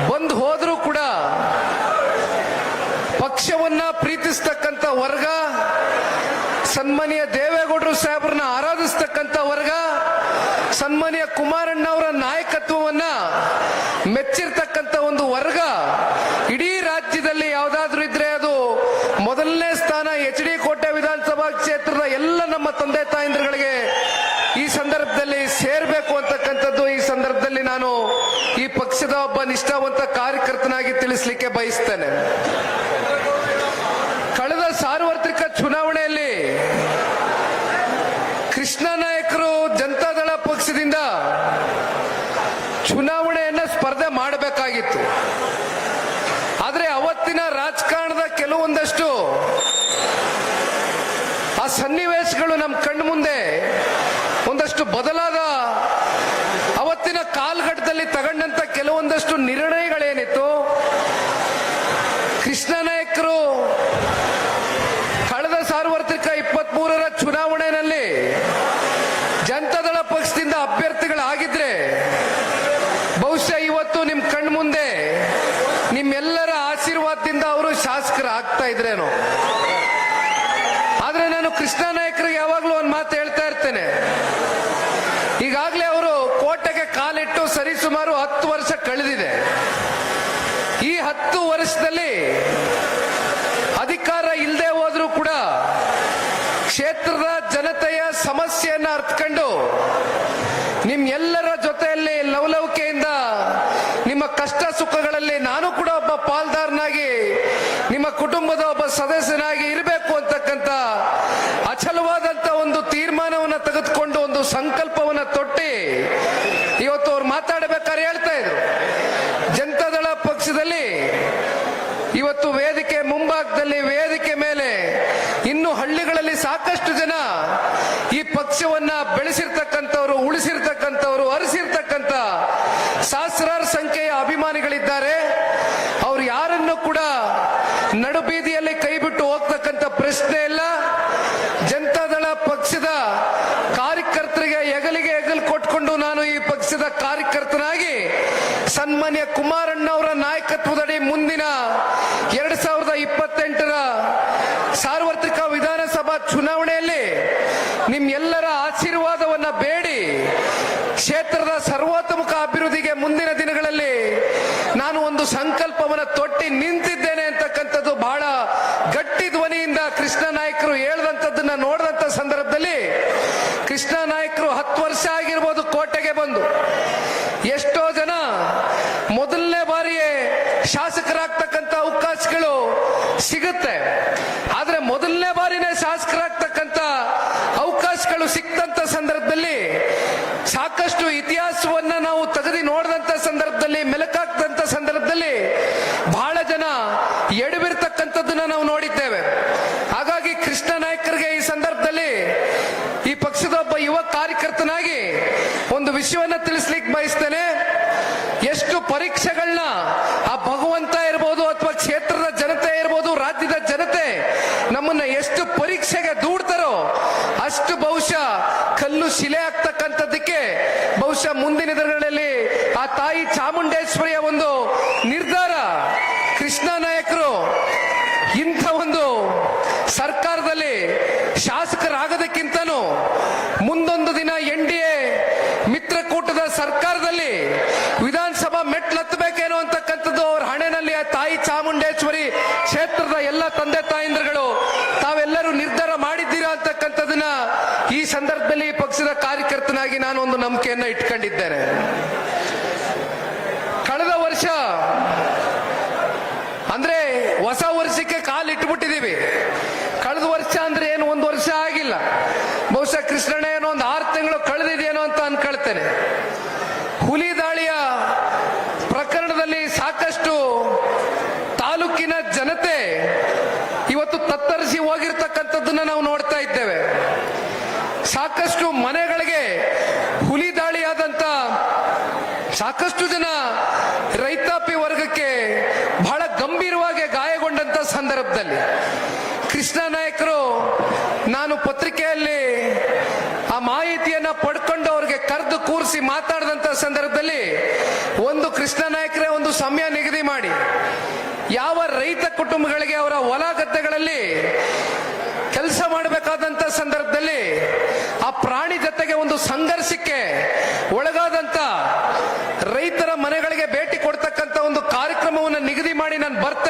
S1: ಬಂದು ಹೋದ್ರೂ ಕೂಡ ಪಕ್ಷವನ್ನ ಪ್ರೀತಿಸ್ತಕ್ಕಂಥ ವರ್ಗ, ಸನ್ಮಾನ್ಯ ದೇವೇಗೌಡರು ಸಾಹೇಬ್ರನ್ನ ಆರಾಧಿಸ್ತಕ್ಕಂಥ ವರ್ಗ, ಸನ್ಮಾನ್ಯ ಕುಮಾರಣ್ಣ ಅವರ ನಾಯಕತ್ವವನ್ನ ಮೆಚ್ಚಿರ್ತಕ್ಕಂಥ ಒಂದು ವರ್ಗ ಇಡೀ ರಾಜ್ಯದಲ್ಲಿ ಯಾವುದಾದ್ರೂ ಇದ್ರೆ ಅದು ಮೊದಲನೇ ಸ್ಥಾನ HD ಕೋಟೆ ವಿಧಾನಸಭಾ ಕ್ಷೇತ್ರದ ಎಲ್ಲ ನಮ್ಮ ತಂದೆ ತಾಯಂದಿರುಗಳಿಗೆ ಈ ಸಂದರ್ಭದಲ್ಲಿ ಸೇರ್ಬೇಕು ಅಂತಕ್ಕಂಥದ್ದು ಈ ಸಂದರ್ಭದಲ್ಲಿ ನಾನು ಈ ಪಕ್ಷದ ಒಬ್ಬ ನಿಷ್ಠಾವಂತ ಕಾರ್ಯಕರ್ತನಾಗಿ ತಿಳಿಸ್ಲಿಕ್ಕೆ ಬಯಸ್ತೇನೆ. ಕಳೆದ ಸಾರ್ವತ್ರಿಕ ಚುನಾವಣೆಯಲ್ಲಿ ಕೃಷ್ಣ ನಾಯಕರು ಜನತಾದಳ ಪಕ್ಷದಿಂದ ಚುನಾವಣೆಯನ್ನ ಸ್ಪರ್ಧೆ ಮಾಡಬೇಕಾಗಿತ್ತು. ಆದ್ರೆ ಅವತ್ತಿನ ರಾಜಕಾರಣದ ಕೆಲವೊಂದಷ್ಟು ಆ ಸನ್ನಿವೇಶಗಳು ನಮ್ಮ ಕಣ್ಣು ಮುಂದೆ ಒಂದಷ್ಟು ಬದಲಾದ ಅವತ್ತಿನ ಕಾಲಘಟ್ಟದಲ್ಲಿ ತಗೊಂಡಂತ ಕೆಲವೊಂದಷ್ಟು ನಿರ್ಣಯಗಳೇನಿತ್ತು, ಕೃಷ್ಣ ನಾಯಕರು ಕಳೆದ ಸಾರ್ವತ್ರಿಕ 23ರ ಚುನಾವಣೆಯಲ್ಲಿ ಜನತಾದಳ ಪಕ್ಷದಿಂದ ಅಭ್ಯರ್ಥಿಗಳಾಗಿದ್ರೆ ಬಹುಶಃ ಇವತ್ತು ನಿಮ್ ಕಣ್ಣು ಮುಂದೆ ನಿಮ್ಮೆಲ್ಲರ ಆಶೀರ್ವಾದದಿಂದ ಅವರು ಶಾಸಕರಾಗ್ತಾ ಇದ್ರೇನೋ. ಆದ್ರೆ ನಾನು ಕೃಷ್ಣ ನಾಯಕರಿಗೆ ಯಾವಾಗ್ಲೂ ಒಂದು ಮಾತು ಹೇಳ್ತಾ ಇರ್ತೇನೆ. ಈಗಾಗಲೇ ಅವರು ಕೋಟೆಗೆ ಕಾಲಿಟ್ಟು ಸರಿಸುಮಾರು 10 ವರ್ಷ ಕಳೆದಿದೆ. ಸುಖಗಳಲ್ಲಿ ನಾನು ಕೂಡ ಒಬ್ಬ ಪಾಲ್ದಾರನಾಗಿ ನಿಮ್ಮ ಕುಟುಂಬದ ಒಬ್ಬ ಸದಸ್ಯನಾಗಿ ಇರಬೇಕು ಅಂತಕ್ಕಂಥ ಅಚಲವಾದಂತ ಒಂದು ತೀರ್ಮಾನವನ್ನು ತೆಗೆದುಕೊಂಡು ಒಂದು ಸಂಕಲ್ಪವನ್ನು ತೊಟ್ಟಿ ಇವತ್ತು ಅವ್ರು ಮಾತಾಡಬೇಕಾದ್ರೆ ಹೇಳ್ತಾ ಇದ್ರು. ಜನತಾದಳ ಪಕ್ಷದಲ್ಲಿ ಇವತ್ತು ವೇದಿಕೆ ಮುಂಭಾಗದಲ್ಲಿ ವೇದಿಕೆ ಮೇಲೆ ಇನ್ನು ಹಳ್ಳಿಗಳಲ್ಲಿ ಸಾಕಷ್ಟು ಜನ ಈ ಪಕ್ಷವನ್ನ ಬೆಳೆಸಿರ್ತಕ್ಕಂಥವ್ರು, ಉಳಿಸಿರ್ತಕ್ಕಂಥವ್ರು, ಅರಸಿರ್ತಕ್ಕಂಥ ಸಹಸ್ರಾರು ಸಂಖ್ಯೆಯ ಅಭಿಮಾನಿಗಳಿದ್ದಾರೆ. ಅವ್ರು ಯಾರನ್ನು ಕೂಡ ನಡು ಬೀದಿಯಲ್ಲಿ ಕೈ ಬಿಟ್ಟು ಹೋಗ್ತಕ್ಕಂಥ ಪ್ರಶ್ನೆ ಇಲ್ಲ. ಜನತಾದಳ ಪಕ್ಷದ ಕಾರ್ಯಕರ್ತರಿಗೆ ಹೆಗಲಿಗೆ ಹೆಗಲು ಕೊಟ್ಕೊಂಡು ನಾನು ಈ ಪಕ್ಷದ ಕಾರ್ಯಕರ್ತನಾಗಿ ಸನ್ಮಾನ್ಯ ಕುಮಾರಣ್ಣವರ ನಾಯಕತ್ವದಡಿ ಮುಂದಿನ 2028ರ ಸಾರ್ವತ್ರಿಕ ವಿಧಾನಸಭಾ ಚುನಾವಣೆಯಲ್ಲಿ ನಿಮ್ಮೆಲ್ಲರ ಆಶೀರ್ವಾದವನ್ನ ಬೇಡಿ ಕ್ಷೇತ್ರದ ಸರ್ವತೋಮುಖ ಅಭಿವೃದ್ಧಿಗೆ ಮುಂದಿನ ದಿನಗಳಲ್ಲಿ ನಾನು ಒಂದು ಸಂಕಲ್ಪವನ್ನು ತೊಟ್ಟಿ ನಿಂತಿದ್ದೇನೆ ಅಂತಕ್ಕಂಥದ್ದು ಬಹಳ ಗಟ್ಟಿ ಧ್ವನಿಯಿಂದ ಕೃಷ್ಣ ನಾಯಕರು ಹೇಳಿದಂಥದ್ದನ್ನ ನೋಡಿದಂತ ಸಂದರ್ಭದಲ್ಲಿ, ಕೃಷ್ಣ ನಾಯಕರು 10 ವರ್ಷ ಆಗಿರ್ಬೋದು ಕೋಟೆಗೆ ಬಂದು, ಎಷ್ಟೋ ಜನ ಮೊದಲನೇ ಬಾರಿಯೇ ಶಾಸಕರಾಗ್ತಕ್ಕಂಥ ಅವಕಾಶಗಳು ಸಿಗುತ್ತೆ. ಆದ್ರೆ ಮೊದಲನೇ ಬಾರಿನೇ ಶಾಸಕರಾಗ್ತಕ್ಕಂಥ ಅವಕಾಶಗಳು ಸಿಕ್ತಂತ ಸಂದರ್ಭದಲ್ಲಿ ಸಾಕಷ್ಟು ಇತಿಹಾಸವನ್ನ ನಾವು ತೆಗೆದು ನೋಡಿದಂತ ಸಂದರ್ಭದಲ್ಲಿ, ಮೆಲುಕಾಕ್ತಂತ ಸಂದರ್ಭದಲ್ಲಿ ಬಹಳ ಜನ ಎಡವಿರ್ತಕ್ಕಂಥದ್ದನ್ನ ನಾವು ನೋಡಿದ್ದೇವೆ. ಹಾಗಾಗಿ ಕೃಷ್ಣ ನಾಯಕರಿಗೆ ಈ ಸಂದರ್ಭದಲ್ಲಿ ಈ ಪಕ್ಷದ ಒಬ್ಬ ಯುವ ಕಾರ್ಯಕರ್ತನಾಗಿ ಒಂದು ವಿಷಯವನ್ನ ತಿಳಿಸ್ಲಿಕ್ಕೆ ಬಯಸ್ತೇನೆ. ಎಷ್ಟು ಪರೀಕ್ಷೆಗಳನ್ನ ಆ ಭಗವಂತ ಇರ್ಬೋದು ಅಥವಾ ಕ್ಷೇತ್ರದ ಜನತೆ ಇರ್ಬೋದು, ರಾಜ್ಯದ ಜನತೆ ನಮ್ಮನ್ನ ಎಷ್ಟು ಪರೀಕ್ಷೆಗೆ ದೂಡ್ತಾರೋ ಅಷ್ಟು ಬಹುಶಃ ಕಲ್ಲು ಶಿಲೆ ಆಗ್ತಕ್ಕಂಥದ್ದಕ್ಕೆ ಬಹುಶಃ ಮುಂದಿನ ದಿನಗಳಲ್ಲಿ ಆ ತಾಯಿ ಚಾಮುಂಡೇಶ್ವರಿಯ ಒಂದು ನಿರ್ಧಾರ. ಕೃಷ್ಣ ನಾಯಕರು ಇಂಥ ಒಂದು ಸರ್ಕಾರದಲ್ಲಿ ಶಾಸಕರಾಗೋದಕ್ಕಿಂತನೂ ಮುಂದೊಂದು ದಿನ NDA ಮಿತ್ರಕೂಟದ ಸರ್ಕಾರದಲ್ಲಿ ವಿಧಾನಸಭಾ ಮೆಟ್ಲತ್ತಬೇಕೇನೋ ಅಂತಕ್ಕಂಥದ್ದು ಅವ್ರ ಹಣೆನಲ್ಲಿ ಆ ತಾಯಿ ಚಾಮುಂಡೇಶ್ವರಿ ಕ್ಷೇತ್ರದ ಎಲ್ಲ ತಂದೆ ತಾಯಂದ್ರುಗಳು ತಾವೆಲ್ಲರೂ ನಿರ್ಧಾರ ಮಾಡಿದ್ದೀರಾ ಅಂತಕ್ಕಂಥದನ್ನ ಈ ಸಂದರ್ಭದಲ್ಲಿ ಪಕ್ಷದ ಕಾರ್ಯಕರ್ತನಾಗಿ ನಾನು ಒಂದು ನಂಬಿಕೆಯನ್ನ ಇಟ್ಕೊಂಡಿದ್ದೇನೆ. ಕಳೆದ ವರ್ಷ ಅಂದ್ರೆ ಹೊಸ ವರ್ಷಕ್ಕೆ ಕಾಲಿಟ್ಬಿಟ್ಟಿದೀವಿ. ಕಳೆದ ವರ್ಷ ಅಂದ್ರೆ ಏನು 1 ವರ್ಷ ಆಗಿಲ್ಲ, ಬಹುಶಃ ಕೃಷ್ಣಣ್ಣ ಏನೋ ಒಂದು 6 ತಿಂಗಳು ಕಳೆದಿದೆಯೇನೋ ಅಂತ ಅನ್ಕೊಳ್ತೇನೆ. ಹುಲಿ ದಾಳಿಯ ಪ್ರಕರಣದಲ್ಲಿ ಸಾಕಷ್ಟು ತಾಲೂಕಿನ ಜನತೆ ಇವತ್ತು ತತ್ತರಿಸಿ ಹೋಗಿರ್ತಕ್ಕಂಥದ್ದನ್ನ ನಾವು ನೋಡ್ತಾ ಇದ್ದೇವೆ. ಸಾಕಷ್ಟು ಮನೆಗಳಿಗೆ ಹುಲಿ ದಾಳಿಯಾದಂತ ಸಾಕಷ್ಟು ಜನ ರೈತಾಪಿ ವರ್ಗಕ್ಕೆ ಬಹಳ ಗಂಭೀರವಾಗಿ ಗಾಯಗೊಂಡಂತ ಸಂದರ್ಭದಲ್ಲಿ ಕೃಷ್ಣ ನಾಯಕರು ನಾನು ಪತ್ರಿಕೆಯಲ್ಲಿ ಆ ಮಾಹಿತಿಯನ್ನ ಪಡ್ಕೊಂಡು ಅವ್ರಿಗೆ ಕರೆದು ಕೂರಿಸಿ ಮಾತಾಡಿದಂತ ಸಂದರ್ಭದಲ್ಲಿ ಒಂದು ಕೃಷ್ಣ ನಾಯಕರೇ ಒಂದು ಸಮಯ ನಿಗದಿ ಮಾಡಿ ಯಾವ ರೈತ ಕುಟುಂಬಗಳಿಗೆ ಅವರ ಹೊಲ ಗದ್ದೆಗಳಲ್ಲಿ ಕೆಲಸ ಮಾಡಬೇಕಾದಂತ ಸಂದರ್ಭದಲ್ಲಿ ಆ ಪ್ರಾಣಿ ಜೊತೆಗೆ ಒಂದು ಸಂಘರ್ಷಕ್ಕೆ ಒಳಗಾದಂತ ರೈತರ ಮನೆಗಳಿಗೆ ಭೇಟಿ ಕೊಡ್ತಕ್ಕಂತ ಒಂದು ಕಾರ್ಯಕ್ರಮವನ್ನು ನಿಗದಿ ಮಾಡಿ ನಾನು ಬರ್ತೇನೆ.